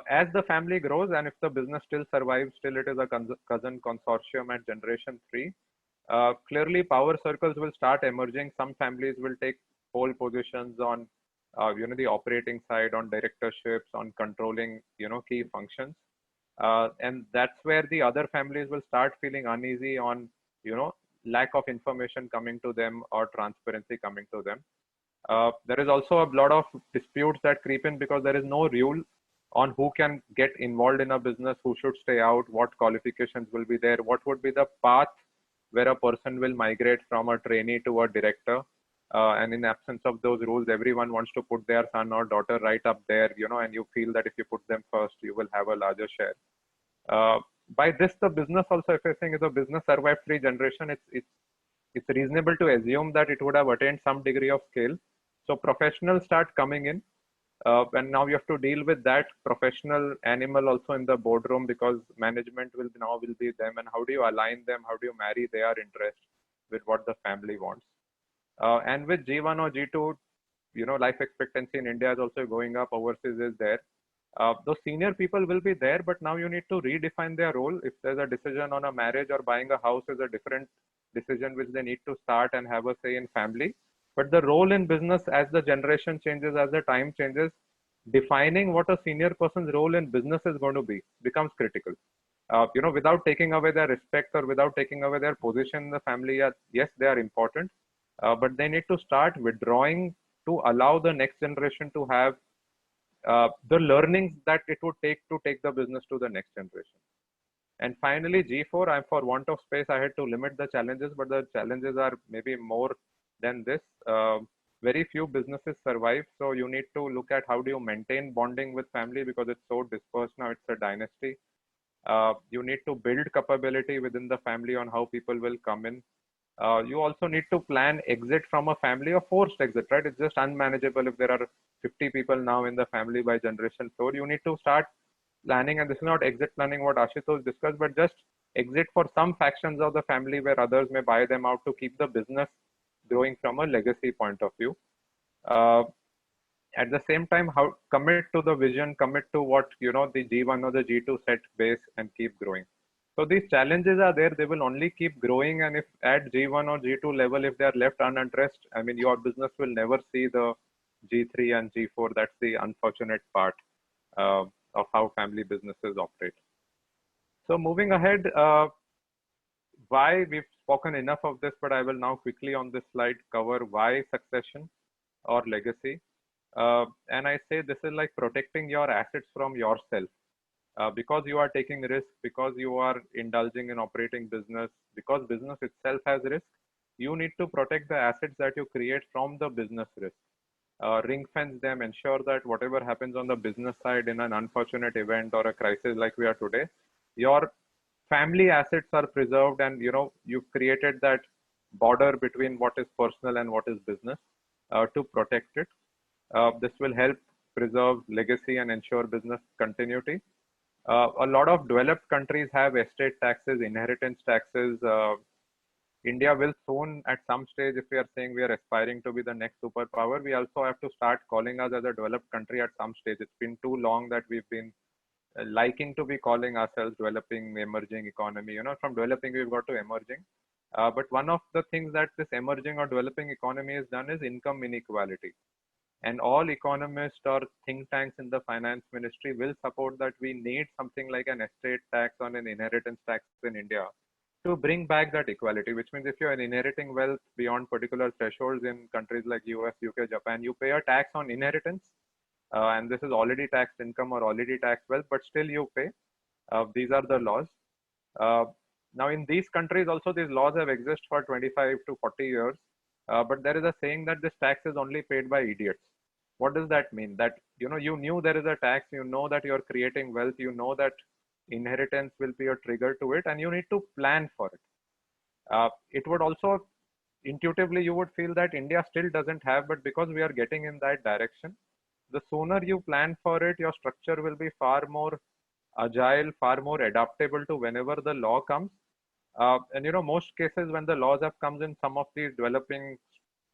As the family grows, and if the business still survives, still it is a cousin consortium at generation 3, clearly power circles will start emerging. Some families will take pole positions on the operating side, on directorships, on controlling key functions, and that's where the other families will start feeling uneasy on lack of information coming to them or transparency coming to them. There is also a lot of disputes that creep in because there is no rule on who can get involved in a business, who should stay out, what qualifications will be there, what would be the path where a person will migrate from a trainee to a director. And in absence of those rules, everyone wants to put their son or daughter right up there, and you feel that if you put them first, you will have a larger share. By this, the business also, if you're saying if the business survived 3 generations, it's reasonable to assume that it would have attained some degree of scale. So professionals start coming in. And now you have to deal with that professional animal also in the boardroom, because management will be them, and how do you align them, how do you marry their interest with what the family wants. And with G1 or G2, life expectancy in India is also going up, overseas is there. Those senior people will be there, but now you need to redefine their role. If there's a decision on a marriage or buying a house is a different decision which they need to start and have a say in family. But the role in business, as the generation changes, as the time changes, defining what a senior person's role in business is going to be becomes critical. Without taking away their respect or without taking away their position in the family, yes, they are important, but they need to start withdrawing to allow the next generation to have the learnings that it would take to take the business to the next generation. And finally, G4, for want of space, I had to limit the challenges, but the challenges are maybe more than this. Very few businesses survive. So you need to look at how do you maintain bonding with family, because it's so dispersed now, it's a dynasty. You need to build capability within the family on how people will come in. You also need to plan exit from a family, or forced exit, right? It's just unmanageable if there are 50 people now in the family by generation 4. You need to start planning, and this is not exit planning what Ashutosh discussed, but just exit for some factions of the family where others may buy them out to keep the business growing from a legacy point of view. At the same time, how commit to the vision, commit to what the G1 or the G2 set base, and keep growing. So these challenges are there. They will only keep growing. And if at G1 or G2 level, if they are left unaddressed, I mean, your business will never see the G3 and G4. That's the unfortunate part of how family businesses operate. So moving ahead, why we've spoken enough of this, but I will now quickly on this slide cover why succession or legacy. And I say this is like protecting your assets from yourself. Because you are taking risk, because you are indulging in operating business, because business itself has risk, you need to protect the assets that you create from the business risk. Ring fence them, ensure that whatever happens on the business side in an unfortunate event or a crisis like we are today, your family assets are preserved, and you've created that border between what is personal and what is business to protect it. This will help preserve legacy and ensure business continuity. A lot of developed countries have estate taxes, inheritance taxes. India will soon, at some stage, if we are saying we are aspiring to be the next superpower, we also have to start calling us as a developed country at some stage. It's been too long that we've been liking to be calling ourselves developing, emerging economy. From developing, we've got to emerging. But one of the things that this emerging or developing economy has done is income inequality. And all economists or think tanks in the finance ministry will support that we need something like an estate tax or an inheritance tax in India to bring back that equality, which means if you're inheriting wealth beyond particular thresholds in countries like US, UK, Japan, you pay a tax on inheritance. And this is already taxed income or already taxed wealth, but still you pay. These are the laws. Now in these countries also, these laws have existed for 25 to 40 years. But there is a saying that this tax is only paid by idiots. What does that mean? That, you knew there is a tax, you know that you're creating wealth, you know that inheritance will be a trigger to it, and you need to plan for it. It would also, intuitively, you would feel that India still doesn't have, but because we are getting in that direction, the sooner you plan for it, your structure will be far more agile, far more adaptable to whenever the law comes. And most cases when the laws have come in some of these developing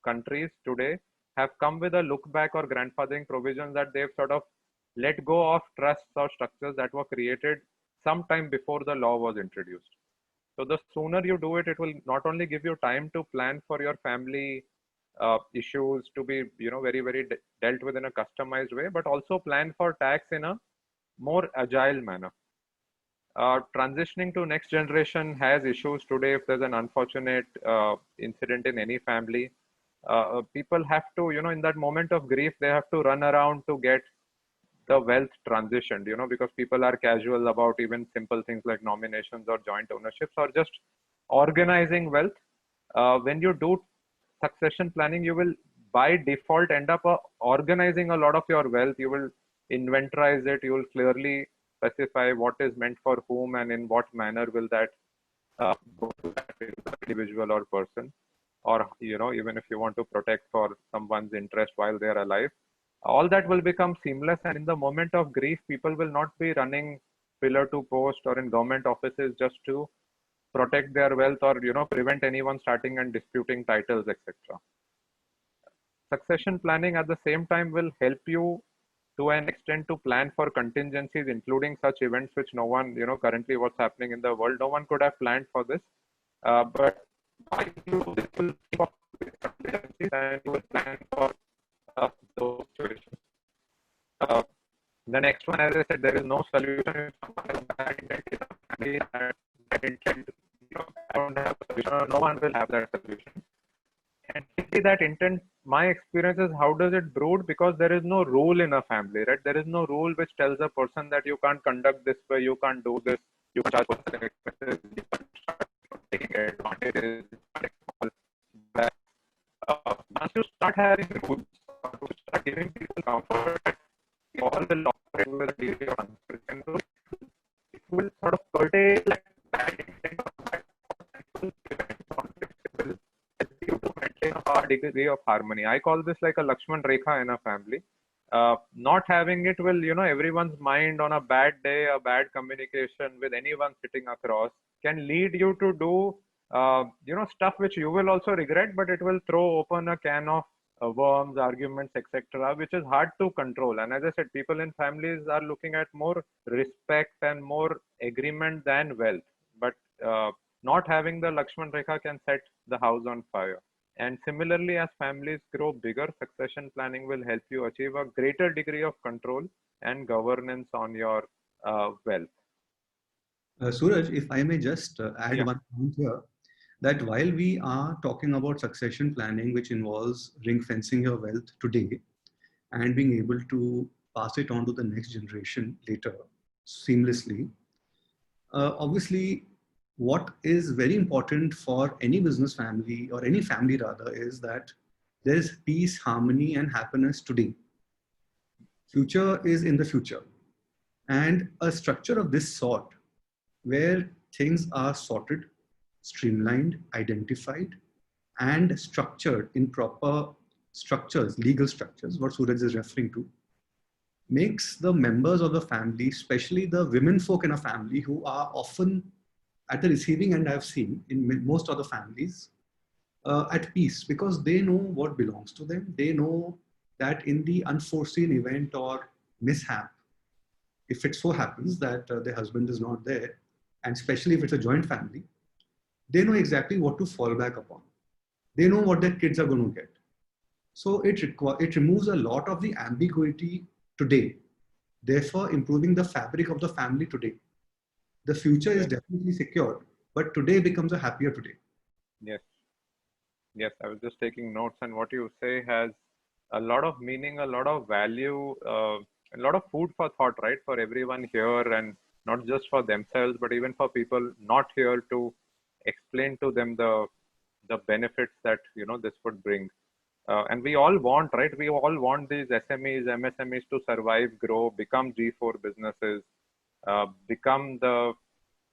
countries today have come with a look back or grandfathering provisions that they've sort of let go of trusts or structures that were created sometime before the law was introduced. So the sooner you do it, it will not only give you time to plan for your family issues to be, very, very dealt with in a customized way, but also plan for tax in a more agile manner. Transitioning to next generation has issues today. If there's an unfortunate incident in any family, people have to, in that moment of grief, they have to run around to get the wealth transitioned, because people are casual about even simple things like nominations or joint ownerships or just organizing wealth. When you do succession planning, you will by default end up organizing a lot of your wealth. You will inventorize it. You will clearly specify what is meant for whom and in what manner will that go to that individual or person, or even if you want to protect for someone's interest while they are alive, all that will become seamless. And in the moment of grief, people will not be running pillar to post or in government offices just to protect their wealth or prevent anyone starting and disputing titles, etc. Succession planning at the same time will help you to an extent to plan for contingencies, including such events which no one, currently what's happening in the world, no one could have planned for this. But by you, this will think of contingencies and you will plan for those situations. The next one, as I said, there is no solution. If someone has bad intent in a family, that intent, I don't have a solution. No one will have that solution. And that intent, my experience is, how does it brood? Because there is no rule in a family, right? There is no rule which tells a person that you can't conduct this way, you can't do this, you can't charge personal expenses, you can't start taking advantages. But once you start having rules, you start giving people comfort, all will operate with a degree of uncertainty. It will sort of curtail like bad intent or bad thoughts and will prevent conflict. It will help you to maintain a degree of harmony. I call this like a Lakshman Rekha in a family. Not having it will, everyone's mind on a bad day, a bad communication with anyone sitting across can lead you to do, stuff which you will also regret, but it will throw open a can of worms, arguments, etc., which is hard to control. And as I said, people in families are looking at more respect and more agreement than wealth. but not having the Lakshman Rekha can set the house on fire. And similarly, as families grow bigger, succession planning will help you achieve a greater degree of control and governance on your wealth. Suraj, if I may just add Yeah. one point here, that while we are talking about succession planning, which involves ring fencing your wealth today and being able to pass it on to the next generation later seamlessly, obviously, what is very important for any business family or any family rather is that there is peace, harmony, and happiness today. Future is in the future. And a structure of this sort, where things are sorted, streamlined, identified, and structured in proper structures, legal structures, what Suraj is referring to, makes the members of the family, especially the women folk in a family who are often at the receiving end, I've seen in most of the families, at peace, because they know what belongs to them. They know that in the unforeseen event or mishap, if it so happens that their husband is not there, and especially if it's a joint family, they know exactly what to fall back upon. They know what their kids are going to get. So it removes a lot of the ambiguity today, therefore improving the fabric of the family today. The future is definitely secured, but today becomes a happier today. Yes. Yes, I was just taking notes, and what you say has a lot of meaning, a lot of value, a lot of food for thought, right, for everyone here, and not just for themselves, but even for people not here, to explain to them the benefits that this would bring. And we all want, right? We all want these SMEs, MSMEs to survive, grow, become G4 businesses, become the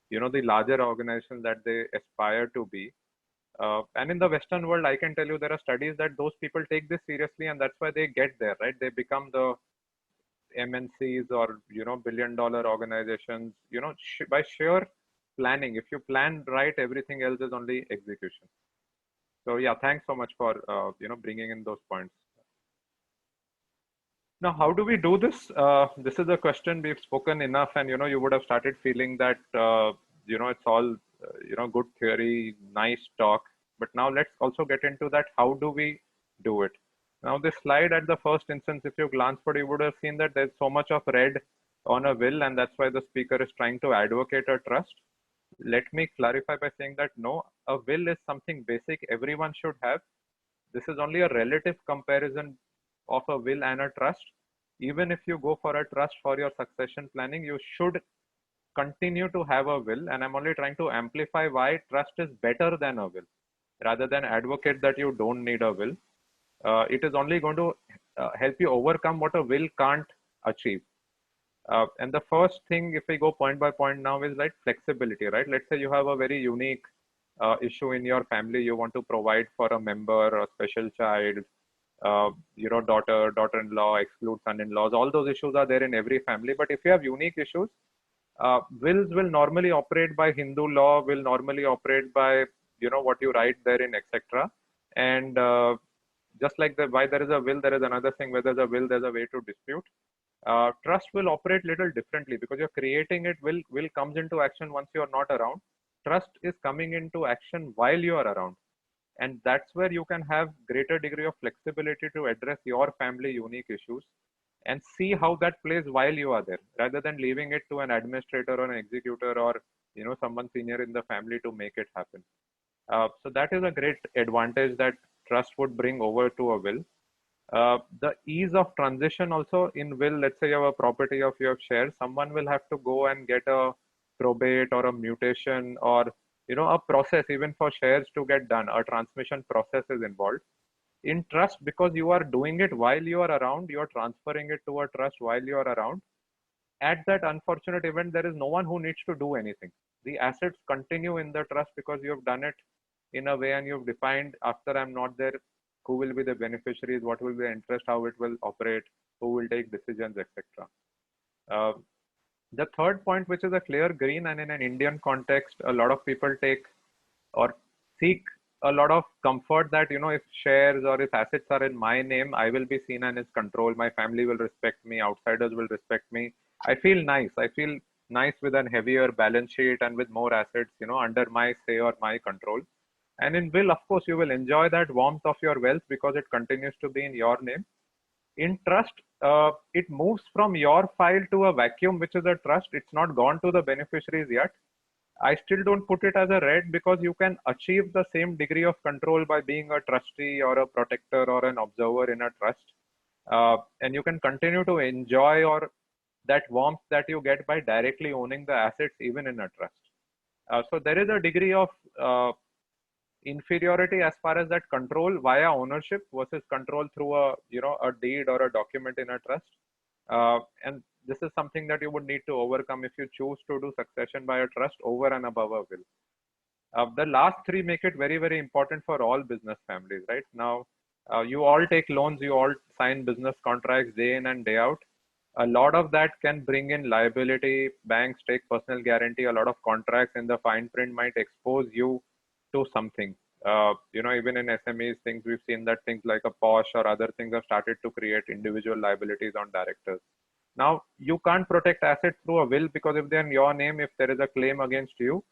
the larger organization that they aspire to be. And in the Western world, I can tell you there are studies that those people take this seriously, and that's why they get there, right? They become the MNCs or billion-dollar organizations, by sheer planning. If you plan right, everything else is only execution. So yeah, thanks so much for bringing in those points. Now, how do we do this? This is a question we've spoken enough, and you would have started feeling that it's all good theory, nice talk. But now let's also get into that. How do we do it? Now, this slide at the first instance, if you glance for it, you would have seen that there's so much of red on a will, and that's why the speaker is trying to advocate a trust. Let me clarify by saying that no, a will is something basic everyone should have. This is only a relative comparison of a will and a trust. Even if you go for a trust for your succession planning, you should continue to have a will. And I'm only trying to amplify why trust is better than a will, rather than advocate that you don't need a will. It is only going to help you overcome what a will can't achieve. And the first thing, if we go point by point now, is like flexibility, right? Let's say you have a very unique issue in your family. You want to provide for a member, a special child, daughter-in-law, exclude son-in-laws. All those issues are there in every family. But if you have unique issues, wills will normally operate by Hindu law, will normally operate by what you write therein, etc. And just like why there is a will, there is another thing. Where there's a will, there's a way to dispute. Trust will operate little differently, because you're creating it. Will comes into action once you are not around. Trust is coming into action while you are around, and that's where you can have greater degree of flexibility to address your family unique issues and see how that plays while you are there, rather than leaving it to an administrator or an executor or someone senior in the family to make it happen. So that is a great advantage that trust would bring over to a will. The ease of transition also in will. Let's say you have a property of your shares, someone will have to go and get a probate or a mutation or a process even for shares to get done. A transmission process is involved. In trust, because you are doing it while you are around, you are transferring it to a trust while you are around. At that unfortunate event, there is no one who needs to do anything. The assets continue in the trust because you have done it in a way and you've defined, after I'm not there, who will be the beneficiaries, what will be the interest, how it will operate, who will take decisions, etc. The third point, which is a clear green, and in an Indian context, a lot of people take or seek a lot of comfort that, if shares or if assets are in my name, I will be seen and is control. My family will respect me. Outsiders will respect me. I feel nice. I feel nice with a heavier balance sheet and with more assets, you know, under my say or my control. And in will, of course, you will enjoy that warmth of your wealth because it continues to be in your name. In trust, it moves from your file to a vacuum, which is a trust. It's not gone to the beneficiaries yet. I still don't put it as a red because you can achieve the same degree of control by being a trustee or a protector or an observer in a trust. And you can continue to enjoy or that warmth that you get by directly owning the assets even in a trust. So there is a degree of inferiority as far as that control via ownership versus control through a, you know, a deed or a document in a trust. And this is something that you would need to overcome if you choose to do succession by a trust over and above a will. The last three make it very, very important for all business families, right? Now, you all take loans, you all sign business contracts day in and day out. A lot of that can bring in liability. Banks take personal guarantee. A lot of contracts in the fine print might expose you to something. You know, even in SMEs, things we've seen that things like a POS or other things have started to create individual liabilities on directors. Now, you can't protect assets through a will because if they're in your name, if there is a claim against you,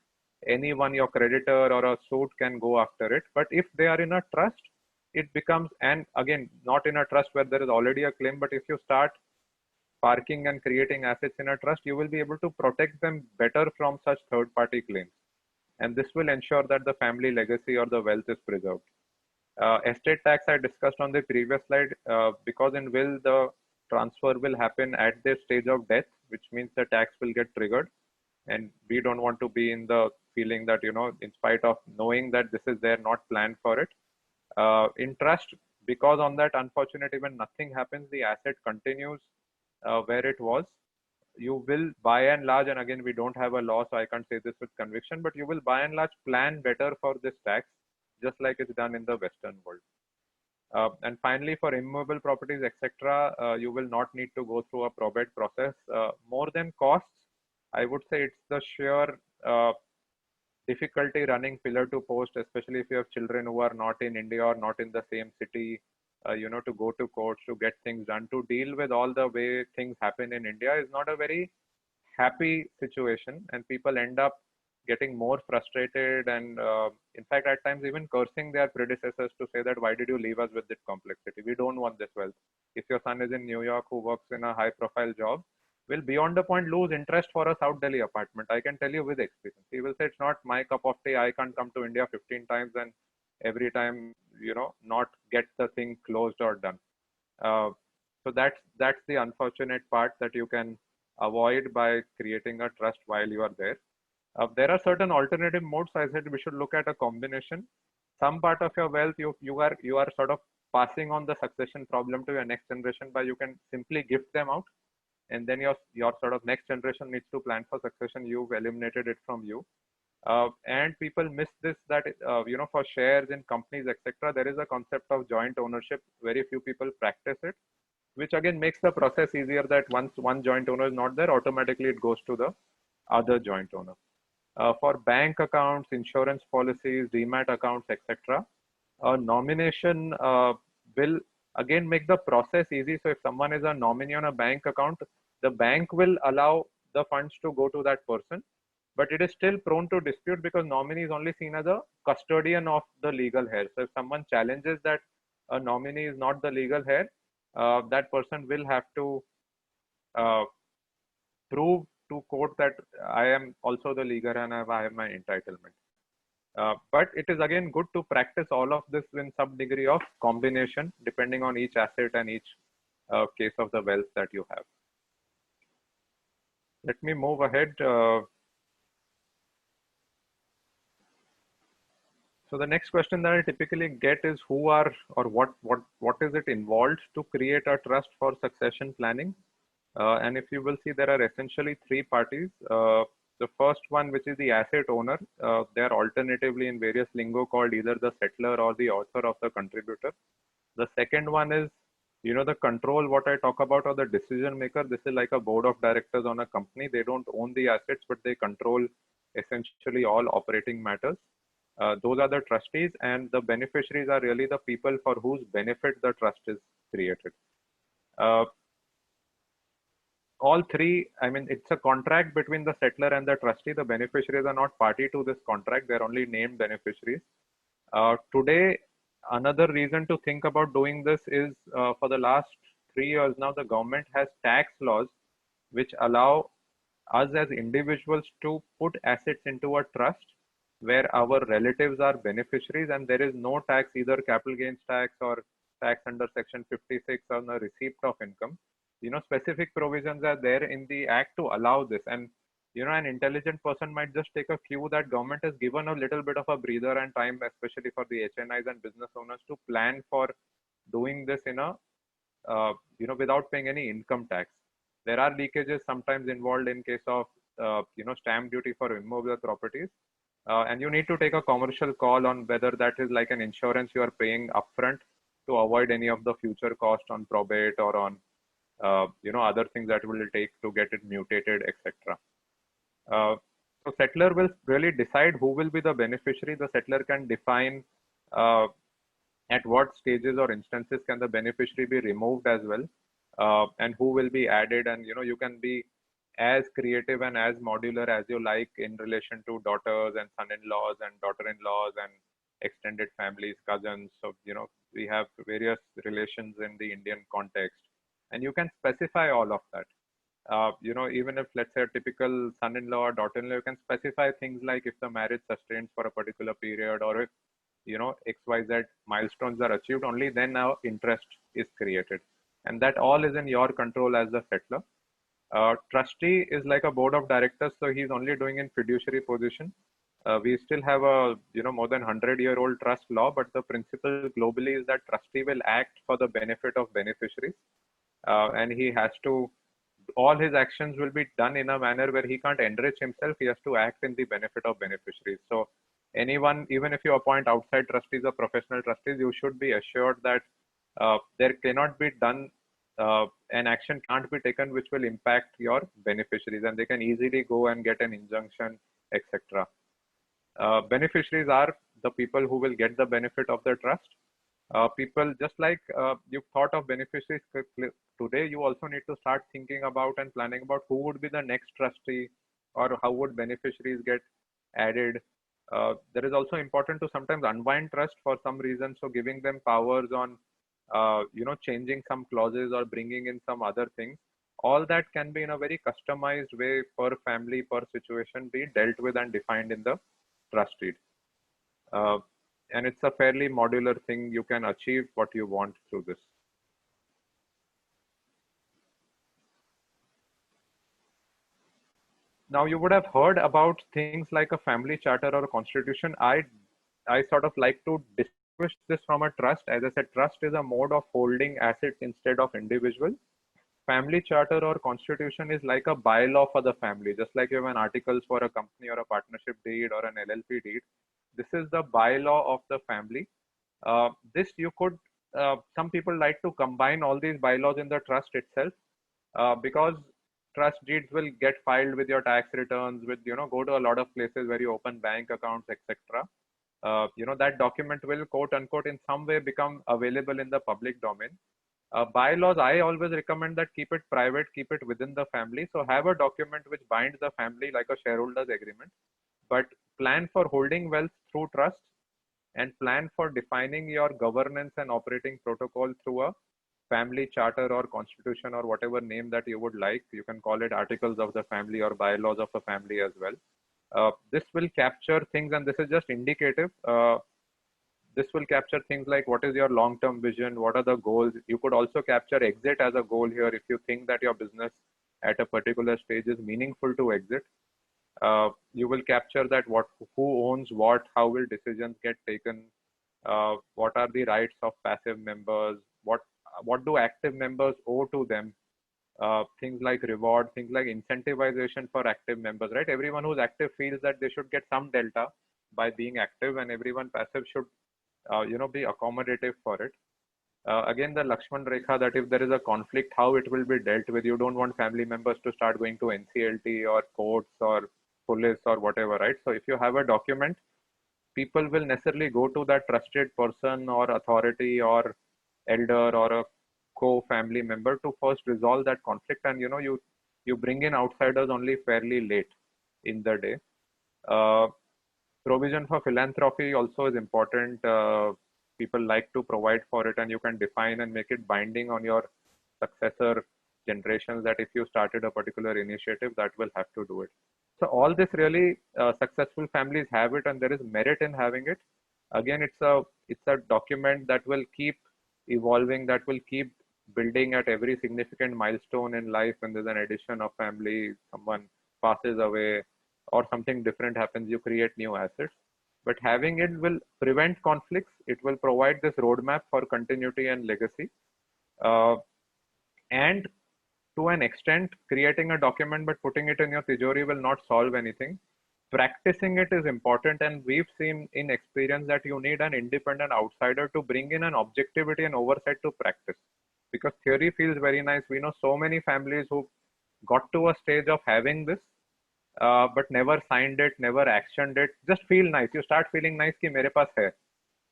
anyone, your creditor or a suit can go after it. But if they are in a trust, it becomes, and again, not in a trust where there is already a claim, but if you start parking and creating assets in a trust, you will be able to protect them better from such third-party claims. And this will ensure that the family legacy or the wealth is preserved. Estate tax I discussed on the previous slide, because in will, the transfer will happen at the stage of death, which means the tax will get triggered. And we don't want to be in the feeling that, you know, in spite of knowing that this is there, not planned for it. In trust, because on that unfortunate event, nothing happens, the asset continues where it was. You will by and large, and again, we don't have a law, so I can't say this with conviction, but you will by and large plan better for this tax, just like it's done in the Western world. And finally, for immovable properties, etc., you will not need to go through a probate process. More than costs, I would say it's the sheer difficulty running pillar to post, especially if you have children who are not in India or not in the same city, you know, to go to courts, to get things done, to deal with all the way things happen in India is not a very happy situation. And people end up getting more frustrated and in fact, at times even cursing their predecessors to say that, why did you leave us with this complexity? We don't want this wealth. If your son is in New York who works in a high profile job, will beyond the point lose interest for a South Delhi apartment. I can tell you with experience. He will say, it's not my cup of tea. I can't come to India 15 times and every time, you know, not get the thing closed or done. So that's the unfortunate part that you can avoid by creating a trust while you are there. There are certain alternative modes. I said we should look at a combination. Some part of your wealth you are sort of passing on the succession problem to your next generation by you can simply gift them out, and then your sort of next generation needs to plan for succession. You've eliminated it from you. And people miss this, that you know, for shares in companies, etc., there is a concept of joint ownership. Very few people practice it, which again makes the process easier, that once one joint owner is not there, automatically it goes to the other joint owner. For bank accounts, insurance policies, demat accounts, etc., nomination will again make the process easy. So if someone is a nominee on a bank account, the bank will allow the funds to go to that person, but it is still prone to dispute because nominee is only seen as a custodian of the legal heir. So if someone challenges that a nominee is not the legal heir, that person will have to prove to court that I am also the legal heir and I have my entitlement. But it is again good to practice all of this in some degree of combination, depending on each asset and each case of the wealth that you have. Let me move ahead. So the next question that I typically get is who are, or what is it involved to create a trust for succession planning? And if you will see, there are essentially three parties. The first one, which is the asset owner, they are alternatively in various lingo called either the settler or the author of the contributor. The second one is, you know, the control, what I talk about, or the decision maker. This is like a board of directors on a company. They don't own the assets, but they control essentially all operating matters. Those are the trustees, and the beneficiaries are really the people for whose benefit the trust is created. all three, I mean, it's a contract between the settlor and the trustee. The beneficiaries are not party to this contract. They're only named beneficiaries. Today, another reason to think about doing this is for the last 3 years now, the government has tax laws which allow us as individuals to put assets into a trust where our relatives are beneficiaries, and there is no tax, either capital gains tax or tax under section 56 on the receipt of income. Specific provisions are there in the act to allow this. And an intelligent person might just take a cue that government has given a little bit of a breather and time, especially for the HNIs and business owners, to plan for doing this in a without paying any income tax. There are leakages sometimes involved in case of stamp duty for immovable properties, and you need to take a commercial call on whether that is like an insurance you are paying upfront to avoid any of the future cost on probate or on other things that will take to get it mutated, etc. So settlor will really decide who will be the beneficiary. The settlor can define at what stages or instances can the beneficiary be removed as well, and who will be added. And you can be as creative and as modular as you like in relation to daughters and son-in-laws and daughter-in-laws and extended families, cousins. So we have various relations in the Indian context, and you can specify all of that. Even if, let's say, a typical son-in-law or daughter-in-law, you can specify things like if the marriage sustains for a particular period, or if XYZ milestones are achieved, only then now interest is created, and that all is in your control as the settlor. Trustee is like a board of directors, so he's only doing in fiduciary position. We still have a more than 100-year-old trust law, but the principle globally is that trustee will act for the benefit of beneficiaries, and he has to, all his actions will be done in a manner where he can't enrich himself. He has to act in the benefit of beneficiaries. So anyone, even if you appoint outside trustees or professional trustees, you should be assured that there cannot be done, an action can't be taken which will impact your beneficiaries, and they can easily go and get an injunction, etc. Beneficiaries are the people who will get the benefit of the trust. People, just like you've thought of beneficiaries today, you also need to start thinking about and planning about who would be the next trustee, or how would beneficiaries get added. There is also important to sometimes unwind trust for some reason, so giving them powers on changing some clauses or bringing in some other things. All that can be in a very customized way per family, per situation, be dealt with and defined in the trust deed. And it's a fairly modular thing. You can achieve what you want through this. Now, you would have heard about things like a family charter or a constitution. I sort of like to distinguish this from a trust. As I said, trust is a mode of holding assets instead of individual. Family charter or constitution is like a bylaw for the family. Just like you have an articles for a company or a partnership deed or an LLP deed, this is the bylaw of the family. This you could, some people like to combine all these bylaws in the trust itself, because trust deeds will get filed with your tax returns, with go to a lot of places where you open bank accounts, etc. That document will, quote unquote, in some way become available in the public domain. Bylaws, I always recommend that keep it private, keep it within the family. So have a document which binds the family like a shareholders agreement, but plan for holding wealth through trust, and plan for defining your governance and operating protocol through a family charter or constitution or whatever name that you would like. You can call it articles of the family or bylaws of the family as well. This will capture things, and this is just indicative. This will capture things like what is your long-term vision, what are the goals. You could also capture exit as a goal here if you think that your business at a particular stage is meaningful to exit. You will capture that who owns what, how will decisions get taken, what are the rights of passive members, what do active members owe to them, things like reward, things like incentivization for active members, right? Everyone who's active feels that they should get some delta by being active, and everyone passive should be accommodative for it. Again, the Lakshman Rekha, that if there is a conflict, how it will be dealt with. You don't want family members to start going to NCLT or courts or police or whatever, right? So if you have a document, people will necessarily go to that trusted person or authority or elder or a co-family member to first resolve that conflict. And you You bring in outsiders only fairly late in the day. Provision for philanthropy also is important. People like to provide for it, and you can define and make it binding on your successor generations that if you started a particular initiative, that will have to do it. So all this really successful families have it, and there is merit in having it. Again, it's a document that will keep evolving, that will keep building at every significant milestone in life. When there's an addition of family, someone passes away, or something different happens, you create new assets. But having it will prevent conflicts. It will provide this roadmap for continuity and legacy. And to an extent, creating a document but putting it in your tijori will not solve anything. Practicing it is important, and we've seen in experience that you need an independent outsider to bring in an objectivity and oversight to practice. Because theory feels very nice. We know so many families who got to a stage of having this, but never signed it, never actioned it. Just feel nice. You start feeling nice ki mere paas hai.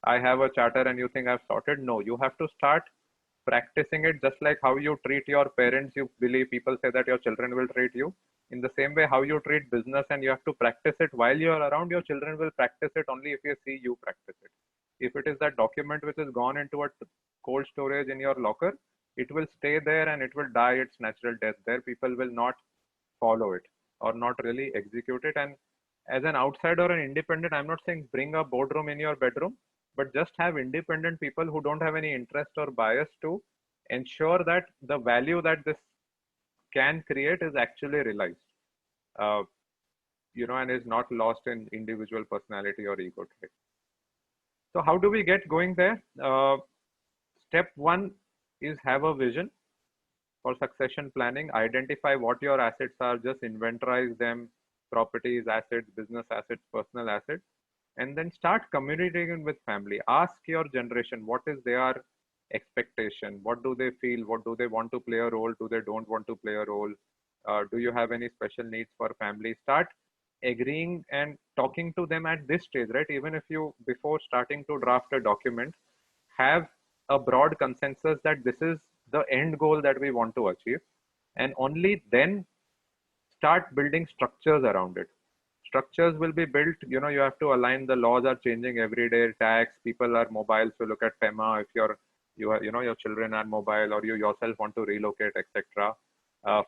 I have a charter, and you think I've sorted. No, you have to start practicing it, just like how you treat your parents. You believe people say that your children will treat you. In the same way, how you treat business, and you have to practice it while you are around, your children will practice it only if you see you practice it. If it is that document which has gone into a cold storage in your locker, it will stay there and it will die its natural death there. People will not follow it or not really execute it. And as an outsider or an independent, I'm not saying bring a boardroom in your bedroom, but just have independent people who don't have any interest or bias to ensure that the value that this can create is actually realized, and is not lost in individual personality or ego trait. So how do we get going there? Step one is have a vision for succession planning. Identify what your assets are, just inventorize them, properties, assets, business assets, personal assets, and then start communicating with family. Ask your generation, what is their expectation? What do they feel? What do they want to play a role? Do they don't want to play a role? Do you have any special needs for family? Start agreeing and talking to them at this stage, right? Even if you, before starting to draft a document, have a broad consensus that this is the end goal that we want to achieve, and only then start building structures around it. Structures will be built, you have to align. The laws are changing every day. Tax, people are mobile, so look at FEMA. If your children are mobile, or you yourself want to relocate, etc.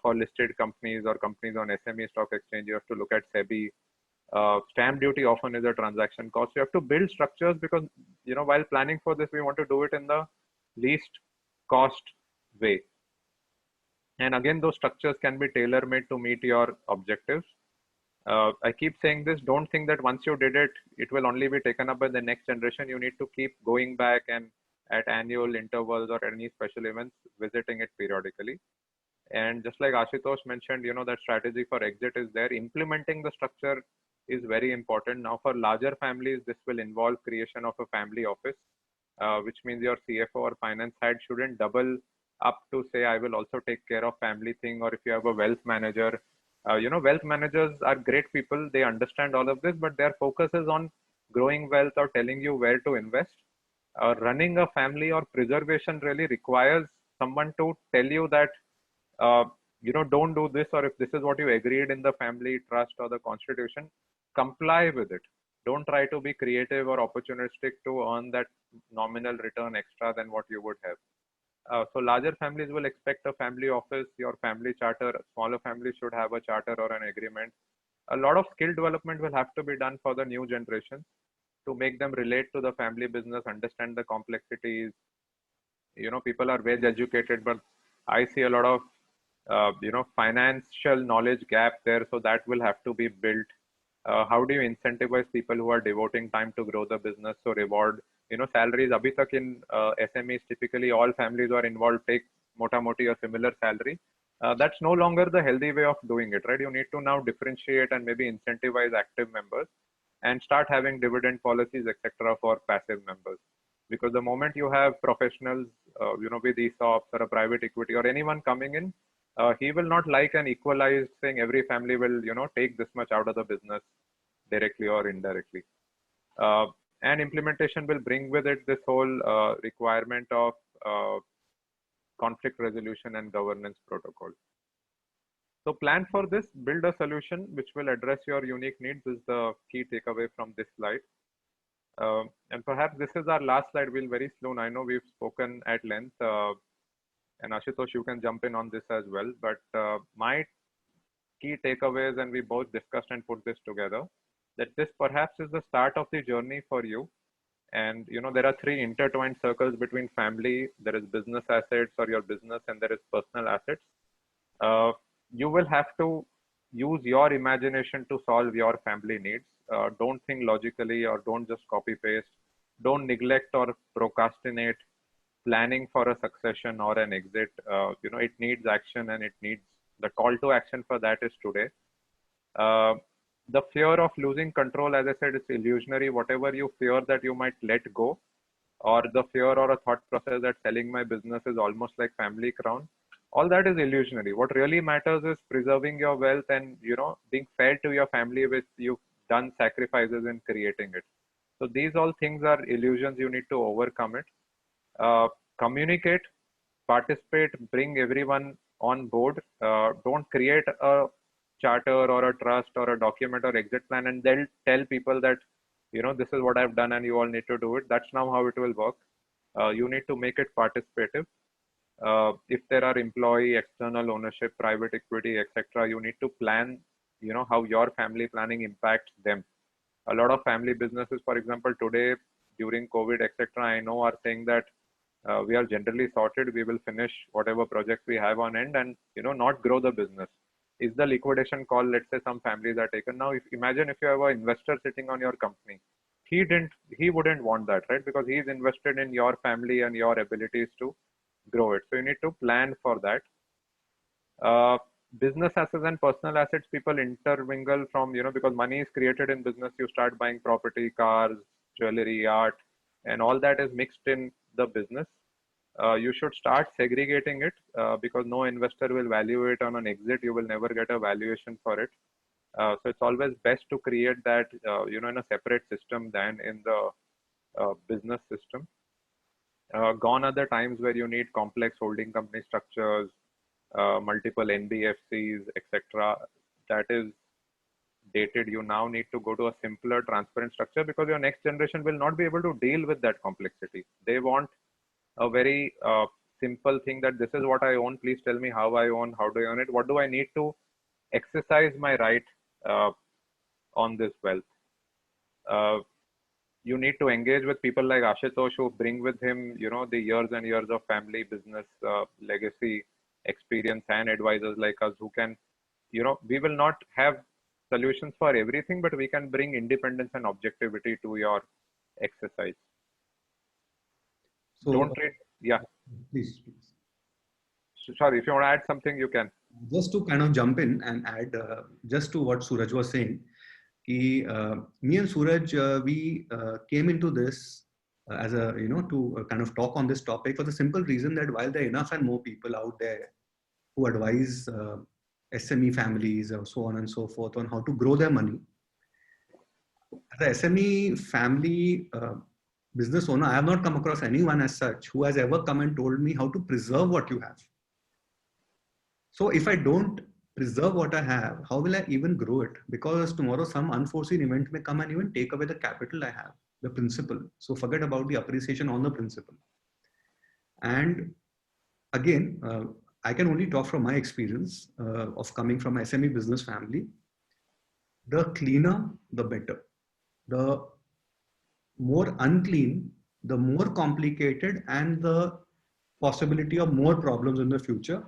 For listed companies or companies on SME stock exchange, you have to look at SEBI. Stamp duty often is a transaction cost. You have to build structures because, while planning for this, we want to do it in the least cost way. And again, those structures can be tailor-made to meet your objectives. I keep saying this, don't think that once you did it, it will only be taken up by the next generation. You need to keep going back and at annual intervals or any special events, visiting it periodically. And just like Ashutosh mentioned, that strategy for exit is there. Implementing the structure is very important. Now for larger families, this will involve creation of a family office, which means your CFO or finance side shouldn't double up to say, I will also take care of family thing. Or if you have a wealth manager, wealth managers are great people. They understand all of this, but their focus is on growing wealth or telling you where to invest. Running a family or preservation really requires someone to tell you that, don't do this, or if this is what you agreed in the family trust or the constitution, comply with it. Don't try to be creative or opportunistic to earn that nominal return extra than what you would have. So larger families will expect a family office, your family charter. Smaller families should have a charter or an agreement. A lot of skill development will have to be done for the new generation to make them relate to the family business, understand the complexities. People are well educated, but I see a lot of, financial knowledge gap there. So that will have to be built. How do you incentivize people who are devoting time to grow the business? So reward, salaries. Abhi tak in SMEs, typically all families who are involved take mota moti a similar salary. That's no longer the healthy way of doing it, right? You need to now differentiate and maybe incentivize active members and start having dividend policies, etc. for passive members. Because the moment you have professionals, with ESOPs or a private equity or anyone coming in, he will not like an equalized saying every family will, take this much out of the business directly or indirectly. And implementation will bring with it this whole requirement of conflict resolution and governance protocol. So plan for this, build a solution which will address your unique needs is the key takeaway from this slide. And perhaps this is our last slide. We'll very soon. I know we've spoken at length, and Ashutosh, you can jump in on this as well. But my key takeaways, and we both discussed and put this together, that this perhaps is the start of the journey for you. And there are three intertwined circles between family. There is business assets or your business, and there is personal assets. You will have to use your imagination to solve your family needs. Don't think logically, or don't just copy paste. Don't neglect or procrastinate planning for a succession or an exit. It needs action, and it needs the call to action for that is today. The fear of losing control, as I said, is illusionary. Whatever you fear that you might let go, or the fear or a thought process that selling my business is almost like family crown, all that is illusionary. What really matters is preserving your wealth and being fair to your family with you've done sacrifices in creating it. So these all things are illusions. You need to overcome it. Communicate, participate, bring everyone on board. Don't create a charter or a trust or a document or exit plan and they'll tell people that this is what I've done and you all need to do it. That's not how it will work. You need to make it participative. If there are employee, external ownership, private equity, etc., you need to plan how your family planning impacts them. A lot of family businesses, for example, today during COVID, etc., I know are saying that we are generally sorted. We will finish whatever projects we have on end and not grow the business. Is the liquidation call, let's say some families are taken. Now, imagine if you have an investor sitting on your company, he wouldn't want that, right? Because he's invested in your family and your abilities to grow it. So you need to plan for that. Business assets and personal assets, people intermingle from, because money is created in business, you start buying property, cars, jewelry, art, and all that is mixed in the business. You should start segregating it because no investor will value it on an exit. You will never get a valuation for it. So it's always best to create that, in a separate system than in the business system. Gone are the times where you need complex holding company structures, multiple NBFCs, etc. That is dated. You now need to go to a simpler, transparent structure because your next generation will not be able to deal with that complexity. They want a very simple thing that this is what I own. Please tell me how I own, how do I own it? What do I need to exercise my right on this wealth? You need to engage with people like Ashutosh who bring with him, the years and years of family business legacy experience and advisors like us who can, we will not have solutions for everything, but we can bring independence and objectivity to your exercise. So, don't read. Yeah. Please. Sorry, if you want to add something, you can. Just to kind of jump in and add just to what Suraj was saying. Me and Suraj, we came into this as a, to kind of talk on this topic for the simple reason that while there are enough and more people out there who advise SME families or so on and so forth on how to grow their money, as a SME family business owner, I have not come across anyone as such who has ever come and told me how to preserve what you have. So if I don't preserve what I have, how will I even grow it? Because tomorrow some unforeseen event may come and even take away the capital I have, the principal. So forget about the appreciation on the principal. And again, I can only talk from my experience of coming from an SME business family. The cleaner, the better. The more unclean, the more complicated and the possibility of more problems in the future.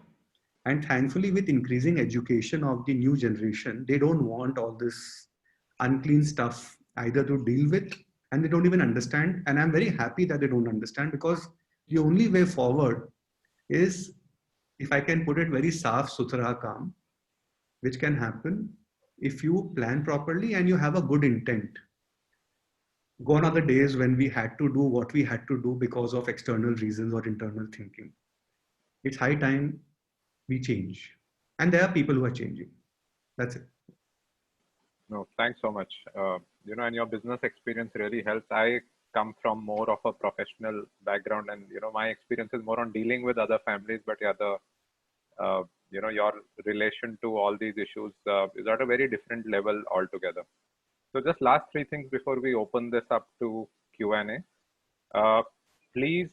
And thankfully, with increasing education of the new generation, they don't want all this unclean stuff either to deal with, and they don't even understand. And I'm very happy that they don't understand, because the only way forward is, if I can put it very saaf, suthra, calm, which can happen if you plan properly and you have a good intent. Gone are the days when we had to do what we had to do because of external reasons or internal thinking. It's high time we change. And there are people who are changing. That's it. No, thanks so much. And your business experience really helps. I come from more of a professional background and, my experience is more on dealing with other families, but yeah, the your relation to all these issues is at a very different level altogether. So just last three things before we open this up to Q&A. Please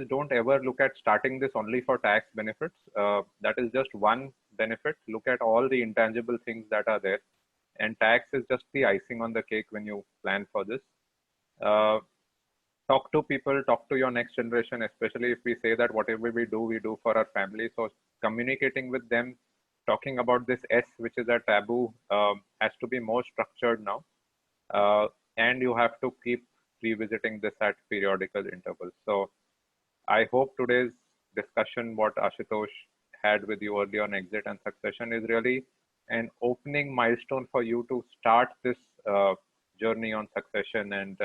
don't ever look at starting this only for tax benefits. That is just one benefit. Look at all the intangible things that are there, and tax is just the icing on the cake when you plan for this. Talk to people, talk to your next generation, especially if we say that whatever we do for our family. So communicating with them, talking about this S, which is a taboo, has to be more structured now. And you have to keep revisiting this at periodical intervals. So I hope today's discussion, what Ashutosh had with you earlier on exit and succession, is really an opening milestone for you to start this journey on succession. And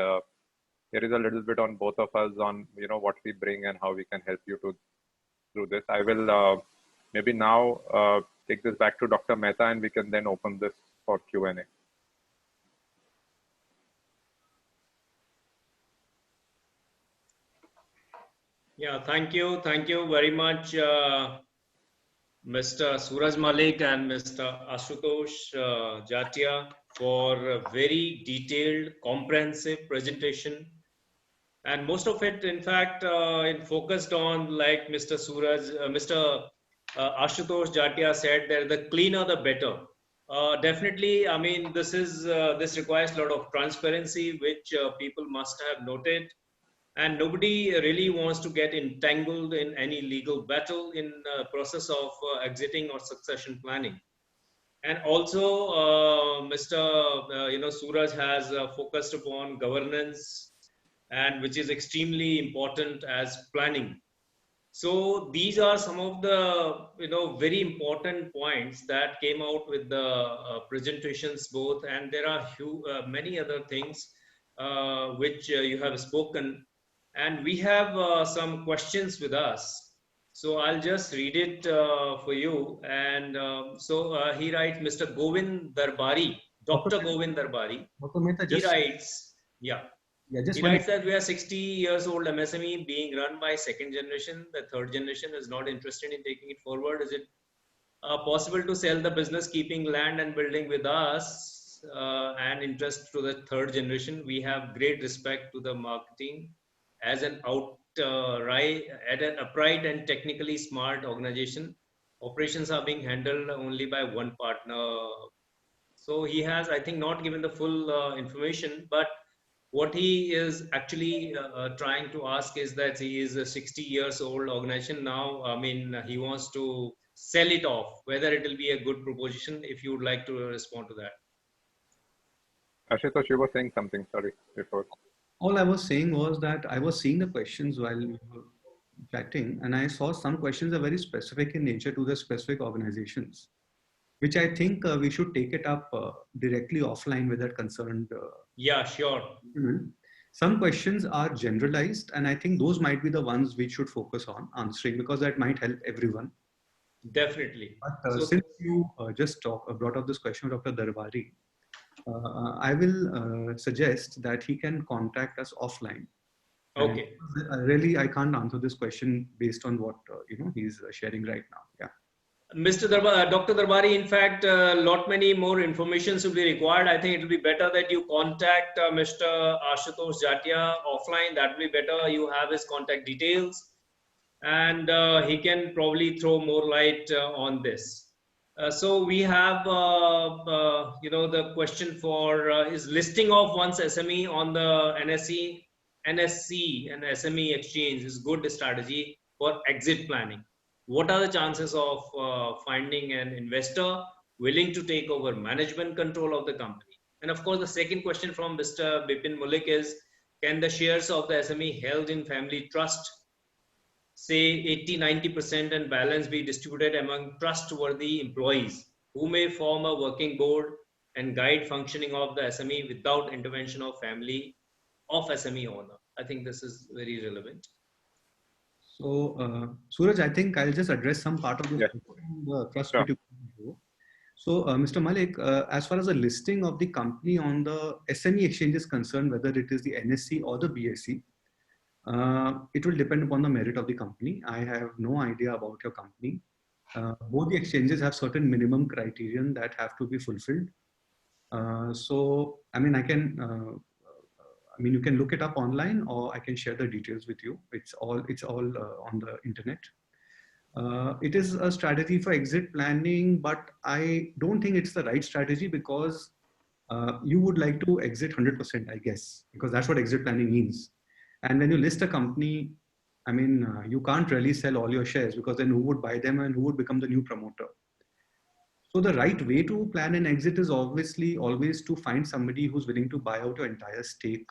there is a little bit on both of us on what we bring and how we can help you to through this. I will maybe now take this back to Dr. Mehta, and we can then open this for Q&A. Yeah, thank you very much, Mr. Suraj Malik and Mr. Ashutosh Jatia, for a very detailed, comprehensive presentation. And most of it, in fact, it focused on, like Mr. Ashutosh Jatia said, that the cleaner the better. Definitely, I mean, this requires a lot of transparency, which people must have noted. And nobody really wants to get entangled in any legal battle in the process of exiting or succession planning. And also, Mr. Suraj has focused upon governance, and which is extremely important as planning. So these are some of the very important points that came out with the presentations both, and there are many other things which you have spoken. And we have some questions with us. So I'll just read it for you. And he writes, Mr. Govind Darbari, Dr. Govind Darbari. He writes, he writes that we are 60 years old MSME being run by second generation. The third generation is not interested in taking it forward. Is it possible to sell the business, keeping land and building with us and interest to the third generation? We have great respect to the marketing as an upright and technically smart organization. Operations are being handled only by one partner. So he has, I think, not given the full information, but what he is actually trying to ask is that he is a 60 years old organization now. I mean, he wants to sell it off, whether it will be a good proposition. If you would like to respond to that. Ashutosh, you were saying something, sorry, before. All I was saying was that I was seeing the questions while we were chatting, and I saw some questions are very specific in nature to the specific organizations, which I think we should take it up directly offline with that concerned. Yeah, sure. Some questions are generalized, and I think those might be the ones we should focus on answering, because that might help everyone. Definitely. But since you just brought up this question of Dr. Darbari, I will suggest that he can contact us offline. Okay. Really, I can't answer this question based on what he's sharing right now. Yeah. Mr. Dr. Darbari, in fact, many more information should be required. I think it will be better that you contact Mr. Ashutosh Jatia offline. That will be better. You have his contact details, and he can probably throw more light on this. So we have, the question for his listing of one's SME on the NSE and SME exchange is good strategy for exit planning. What are the chances of finding an investor willing to take over management control of the company? And of course, the second question from Mr. Bipin Mullik is, can the shares of the SME held in family trust, say 80-90%, and balance be distributed among trustworthy employees who may form a working board and guide functioning of the SME without intervention of family of SME owner? I think this is very relevant. So, Suraj, I think I'll just address some part of this trust. Sure. So, Mr. Malik, as far as the listing of the company on the SME exchange is concerned, whether it is the NSE or the BSE, it will depend upon the merit of the company. I have no idea about your company. both the exchanges have certain minimum criterion that have to be fulfilled. So, I mean, you can look it up online, or I can share the details with you. It's all on the internet. It is a strategy for exit planning, but I don't think it's the right strategy because you would like to exit 100%, I guess, because that's what exit planning means. And when you list a company, I mean, you can't really sell all your shares because then who would buy them and who would become the new promoter? So the right way to plan an exit is obviously always to find somebody who's willing to buy out your entire stake,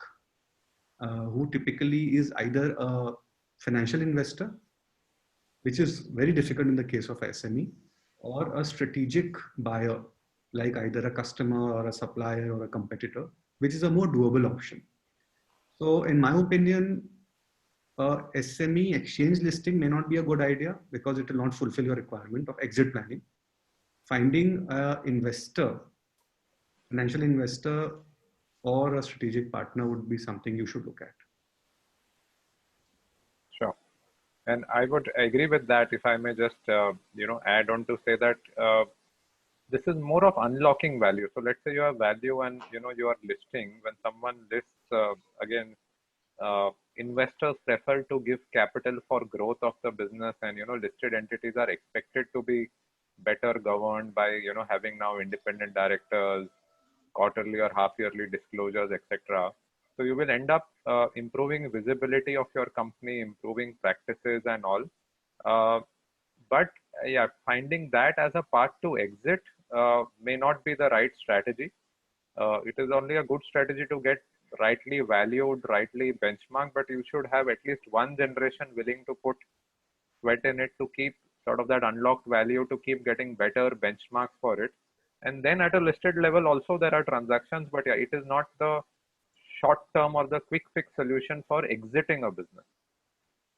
who typically is either a financial investor, which is very difficult in the case of SME, or a strategic buyer, like either a customer or a supplier or a competitor, which is a more doable option. So in my opinion, SME exchange listing may not be a good idea because it will not fulfill your requirement of exit planning. Finding an investor, financial investor, or a strategic partner would be something you should look at. Sure. And I would agree with that. If I may just, add on to say that this is more of unlocking value. So let's say you have value and, you are listing. When someone lists, investors prefer to give capital for growth of the business, and, listed entities are expected to be better governed by, having now independent directors, quarterly or half yearly disclosures, etc. So you will end up improving visibility of your company, improving practices and all. But yeah, finding that as a path to exit may not be the right strategy. It is only a good strategy to get rightly valued, rightly benchmarked, but you should have at least one generation willing to put sweat in it to keep sort of that unlocked value, to keep getting better benchmarks for it. And then at a listed level also there are transactions, but yeah, it is not the short term or the quick fix solution for exiting a business.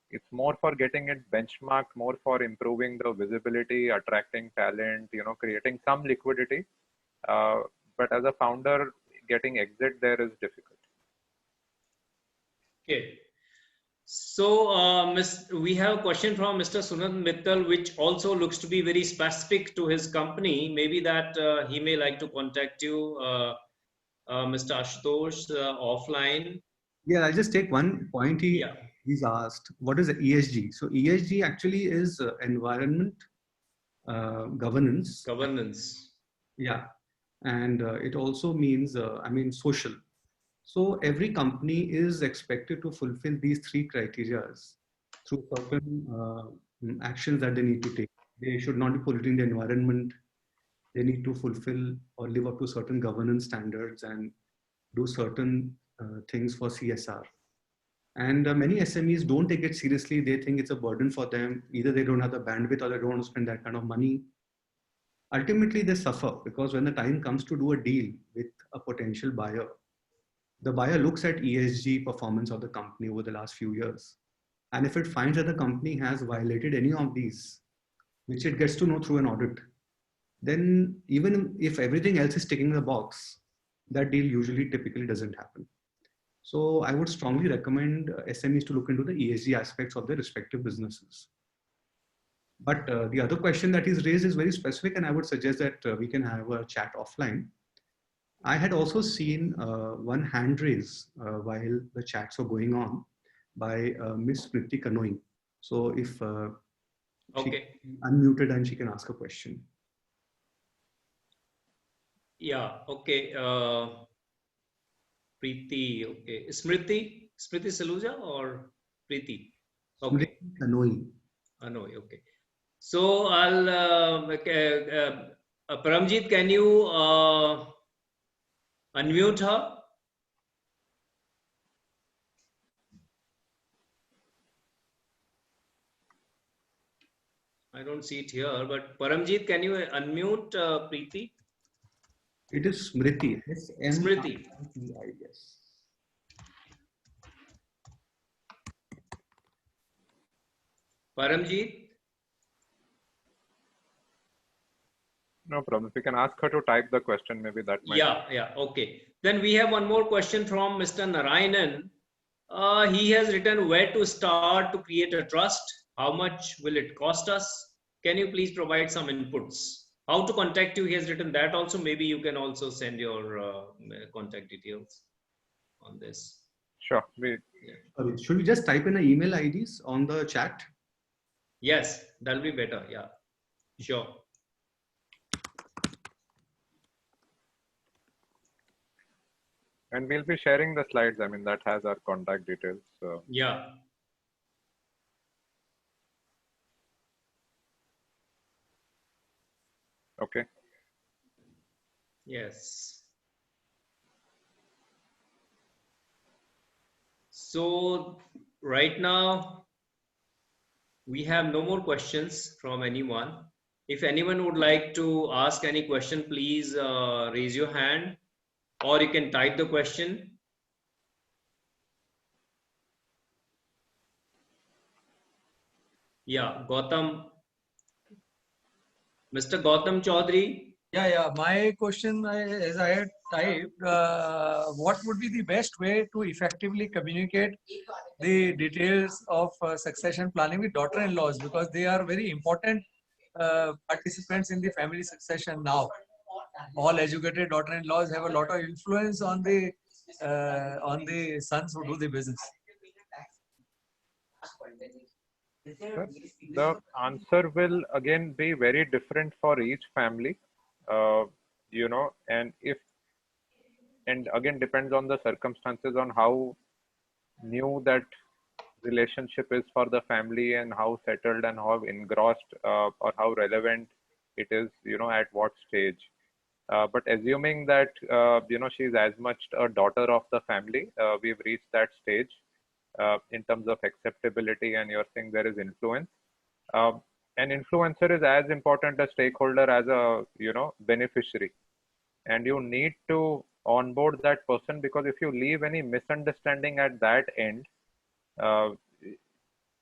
It's more for getting it benchmarked, more for improving the visibility, attracting talent, creating some liquidity. But as a founder, getting exit there is difficult. Okay. So, we have a question from Mr. Sunat Mittal, which also looks to be very specific to his company. Maybe that he may like to contact you, Mr. Ashutosh, offline. Yeah, I'll just take one point. He's asked, what is the ESG? So ESG actually is environment, governance. Governance. Yeah. And it also means, social. So every company is expected to fulfill these three criteria through certain actions that they need to take. They should not be polluting the environment. They need to fulfill or live up to certain governance standards and do certain things for CSR. And many SMEs don't take it seriously. They think it's a burden for them. Either they don't have the bandwidth or they don't want to spend that kind of money. Ultimately, they suffer because when the time comes to do a deal with a potential buyer, the buyer looks at ESG performance of the company over the last few years. And if it finds that the company has violated any of these, which it gets to know through an audit, then even if everything else is ticking the box, that deal usually typically doesn't happen. So I would strongly recommend SMEs to look into the ESG aspects of their respective businesses. But the other question that is raised is very specific, and I would suggest that we can have a chat offline. I had also seen one hand raise while the chats were going on by Ms. Smriti Kanoi. So if she unmuted and she can ask a question. Yeah, okay. Preeti, okay. Smriti Saluja or Preeti? Okay. Kanoi. Kanoi, okay. So I'll, Paramjit, can you unmute her? I don't see it here, but Paramjit, can you unmute Preeti? It is Smriti. Smriti. Yes. Paramjit? No problem. If you can ask her to type the question, maybe that might. Yeah, okay. Then we have one more question from Mr. Narayanan. He has written, where to start to create a trust? How much will it cost us? can you please provide some inputs? How to contact you, he has written that also. Maybe you can also send your contact details on this. Sure. Sorry, should we just type in the email IDs on the chat? Yes, that'll be better. Yeah, sure. And we'll be sharing the slides. I mean, that has our contact details. So. Yeah. Okay. Yes. So right now, we have no more questions from anyone. If anyone would like to ask any question, please raise your hand, or you can type the question. Yeah, Gautam. Mr. Gautam Chaudhary. Yeah. My question, as I had typed, what would be the best way to effectively communicate the details of succession planning with daughter-in-laws, because they are very important participants in the family succession now. All educated daughter-in-laws have a lot of influence on the sons who do the business. The answer will again be very different for each family, you know, and again depends on the circumstances, on how new that relationship is for the family and how settled and how engrossed or how relevant it is, you know, at what stage. But assuming that, you know, she's as much a daughter of the family, we've reached that stage in terms of acceptability, and you're saying there is influence. An influencer is as important a stakeholder as a, you know, beneficiary. And you need to onboard that person, because if you leave any misunderstanding at that end,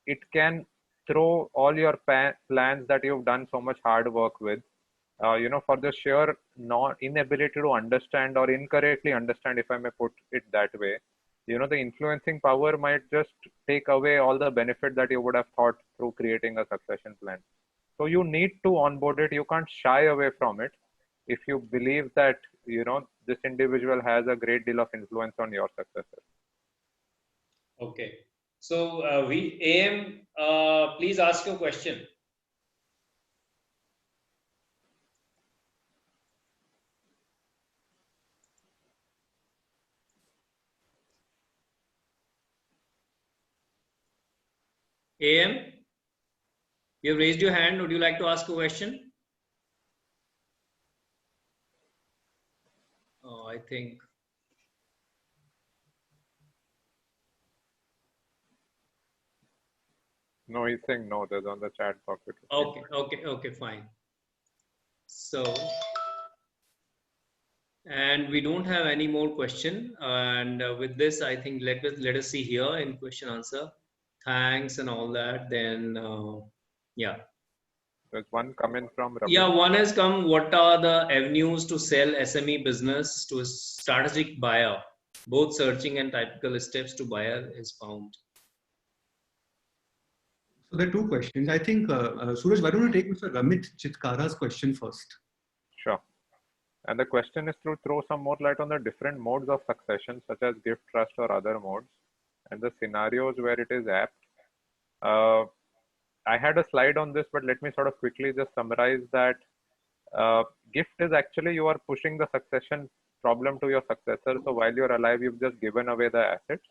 it can throw all your plans that you've done so much hard work with, you know, for the sheer inability to understand or incorrectly understand, if I may put it that way. You know, the influencing power might just take away all the benefit that you would have thought through creating a succession plan. So you need to onboard it. You can't shy away from it if you believe that, you know, this individual has a great deal of influence on your successor. Okay. So AM, please ask your question. AM, you have raised your hand. Would you like to ask a question? Oh, I think. No, he's saying no. There's on the chat box. Okay, fine. So, and we don't have any more question. And with this, I think let us see here in question answer. Thanks and all that. Then, yeah. There's one comment from Ramesh. Yeah, one has come. What are the avenues to sell SME business to a strategic buyer? Both searching and typical steps to buyer is found. So there are two questions. I think, Suraj, why don't you take Mr. Ramit Chitkara's question first? Sure. And the question is to throw some more light on the different modes of succession, such as gift, trust, or other modes, and the scenarios where it is apt. I had a slide on this, but let me sort of quickly just summarize that. Gift is actually you are pushing the succession problem to your successor. So while you're alive, you've just given away the assets.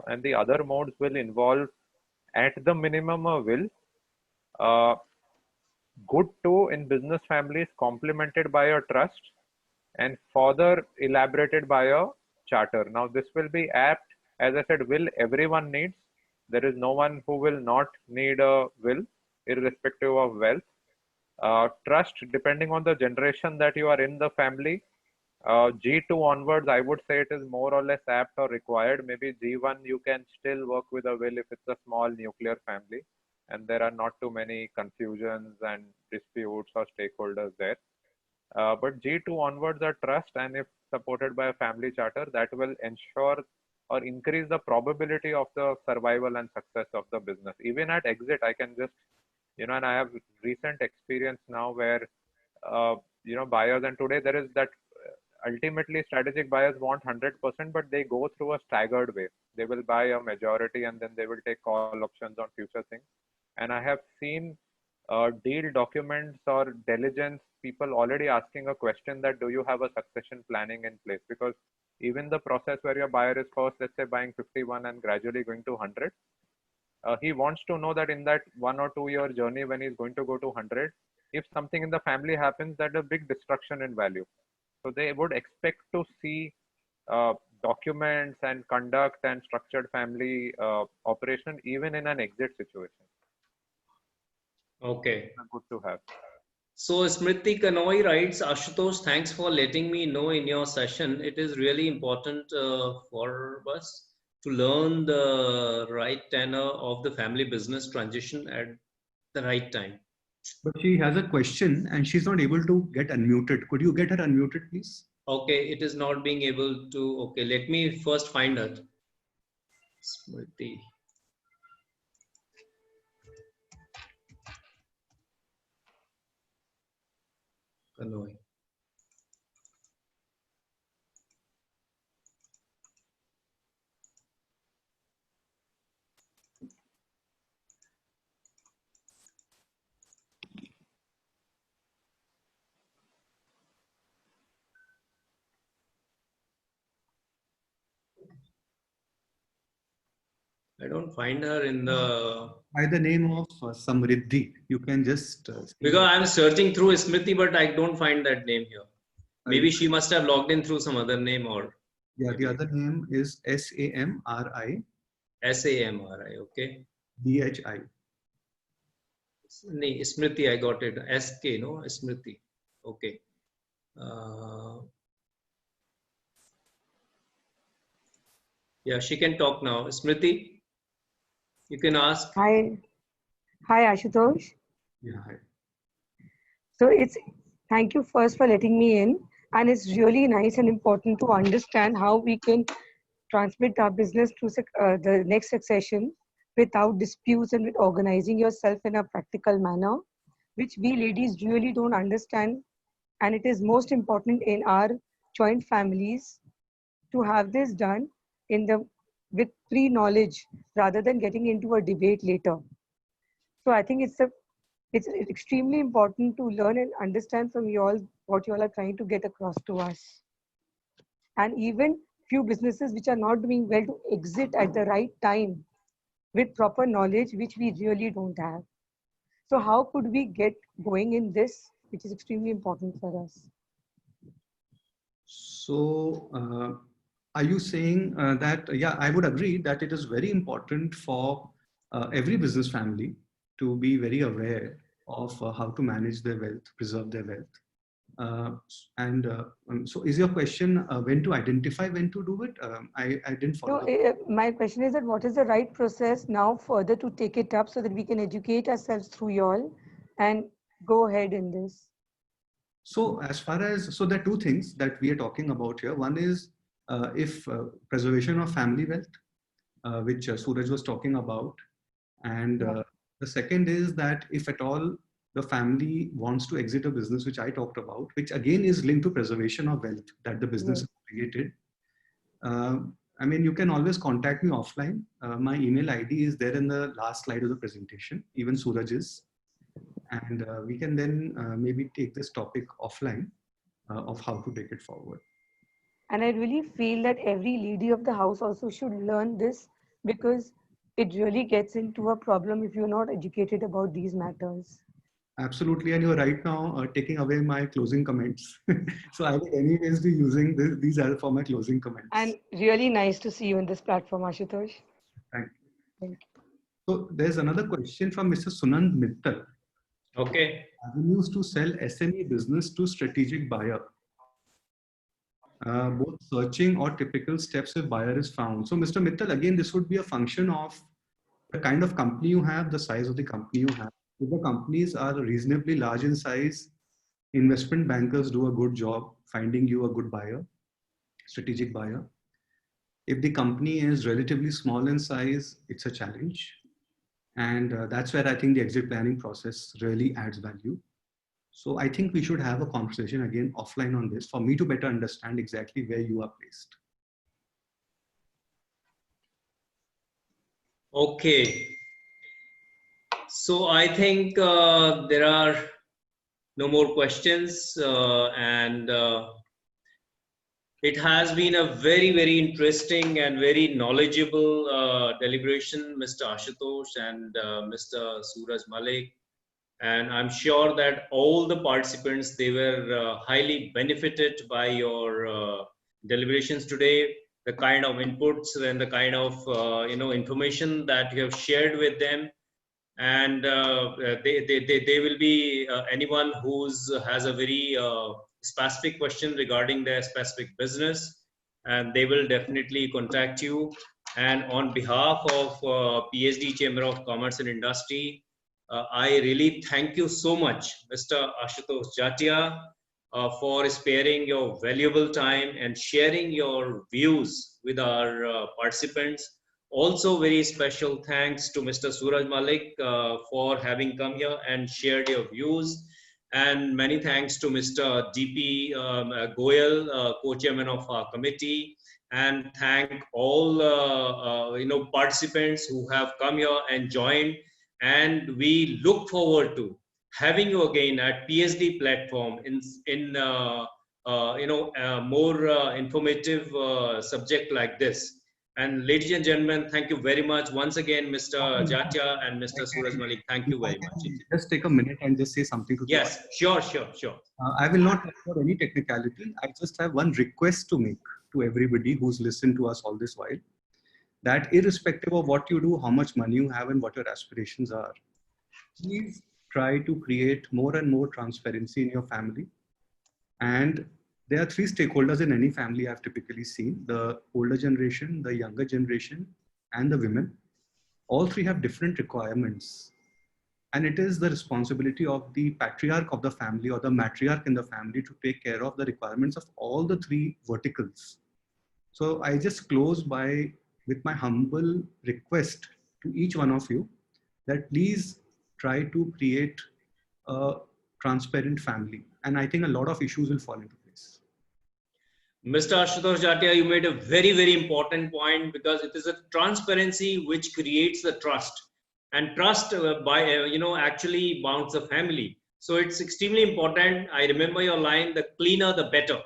And the other modes will involve, at the minimum, a will. Good too in business families, complemented by a trust, and further elaborated by a charter. Now this will be apt, as I said, will everyone needs. There is no one who will not need a will, irrespective of wealth. Trust, depending on the generation that you are in the family. G2 onwards, I would say it is more or less apt or required. Maybe G1, you can still work with a will if it's a small nuclear family and there are not too many confusions and disputes or stakeholders there. But G2 onwards are trust, and if supported by a family charter, that will ensure or increase the probability of the survival and success of the business. Even at exit, I can just, and I have recent experience now where, buyers, and today there is that ultimately strategic buyers want 100%, but they go through a staggered way. They will buy a majority and then they will take call options on future things. And I have seen deal documents or diligence people already asking a question that, do you have a succession planning in place? Because even the process where your buyer is first, let's say, buying 51 and gradually going to 100, he wants to know that in that 1 or 2 year journey when he's going to go to 100, if something in the family happens, that a big destruction in value. So they would expect to see documents and conduct and structured family operation even in an exit situation. Okay. Good to have. So Smriti Kanoi writes, Ashutosh, thanks for letting me know in your session. It is really important for us to learn the right tenor of the family business transition at the right time. But she has a question and she's not able to get unmuted. Could you get her unmuted, please? Okay, it is not being able to. Okay, let me first find her. Smriti. Kanoi. I don't find her in the... By the name of Samriddhi. You can just... because I'm searching through Smriti, but I don't find that name here. Maybe she must have logged in through some other name or... Yeah, the other name is Samri. Samri, okay. Dhi. Smriti, I got it. SK, no? Smriti. Okay. Yeah, she can talk now. Smriti, you can ask. Hi Ashutosh. Yeah, hi. So thank you first for letting me in, and it's really nice and important to understand how we can transmit our business to the next succession without disputes and with organizing yourself in a practical manner, which we ladies really don't understand, and it is most important in our joint families to have this done with pre-knowledge rather than getting into a debate later. So I think it's extremely important to learn and understand from you all what you all are trying to get across to us. And even few businesses which are not doing well to exit at the right time with proper knowledge, which we really don't have. So how could we get going in this, which is extremely important for us? So are you saying that, yeah, I would agree that it is very important for every business family to be very aware of how to manage their wealth, preserve their wealth. So is your question when to identify when to do it? I didn't follow. So my question is that what is the right process now further to take it up so that we can educate ourselves through y'all and go ahead in this? So as far as, so there are two things that we are talking about here. One is if preservation of family wealth, which Suraj was talking about. And the second is that if at all the family wants to exit a business, which I talked about, which again is linked to preservation of wealth that the business has created. I mean, you can always contact me offline. My email ID is there in the last slide of the presentation, even Suraj's. And we can then maybe take this topic offline of how to take it forward. And I really feel that every lady of the house also should learn this, because it really gets into a problem if you're not educated about these matters. Absolutely, and you're right now taking away my closing comments. So I will anyways be using these are for my closing comments. And really nice to see you on this platform, Ashutosh. Thank you. Thank you. So there's another question from Mr. Sunand Mittal. Okay. Avenues to sell SME business to strategic buyer. Both searching or typical steps if buyer is found. So Mr. Mittal, again, this would be a function of the kind of company you have, the size of the company you have. If the companies are reasonably large in size, investment bankers do a good job finding you a good buyer, strategic buyer. If the company is relatively small in size, it's a challenge. And that's where I think the exit planning process really adds value. So I think we should have a conversation again offline on this for me to better understand exactly where you are placed. Okay. So I think there are no more questions, and it has been a very, very interesting and very knowledgeable deliberation, Mr. Ashutosh and Mr. Suraj Malik. And I'm sure that all the participants, they were highly benefited by your deliberations today, the kind of inputs and the kind of information that you have shared with them. And they will be anyone who's has a very specific question regarding their specific business, and they will definitely contact you. And on behalf of PSD Chamber of Commerce and Industry, I really thank you so much, Mr. Ashutosh Jatia, for sparing your valuable time and sharing your views with our participants. Also, very special thanks to Mr. Suraj Malik for having come here and shared your views. And many thanks to Mr. DP Goyal, co-chairman of our committee. And thank all participants who have come here and joined. And we look forward to having you again at PSD platform in more informative subject like this. And ladies and gentlemen, thank you very much once again, Mr. Jatia and Mr. Suraj Malik. Thank you very much. Just take a minute and just say something to yes, sure. I will not talk about any technicality. I just have one request to make to everybody who's listened to us all this while, that irrespective of what you do, how much money you have and what your aspirations are, please try to create more and more transparency in your family. And there are three stakeholders in any family I've typically seen: the older generation, the younger generation, and the women. All three have different requirements. And it is the responsibility of the patriarch of the family or the matriarch in the family to take care of the requirements of all the three verticals. So I just close with my humble request to each one of you that please try to create a transparent family. And I think a lot of issues will fall into place. Mr. Ashutosh Jatia, you made a very, very important point, because it is a transparency which creates the trust, and trust actually bounds the family. So it's extremely important. I remember your line, the cleaner, the better.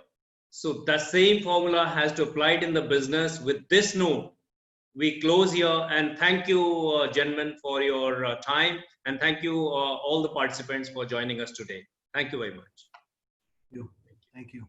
So the same formula has to apply it in the business. With this note, we close here, and thank you, gentlemen, for your time, and thank you all the participants for joining us today. Thank you very much. Thank you.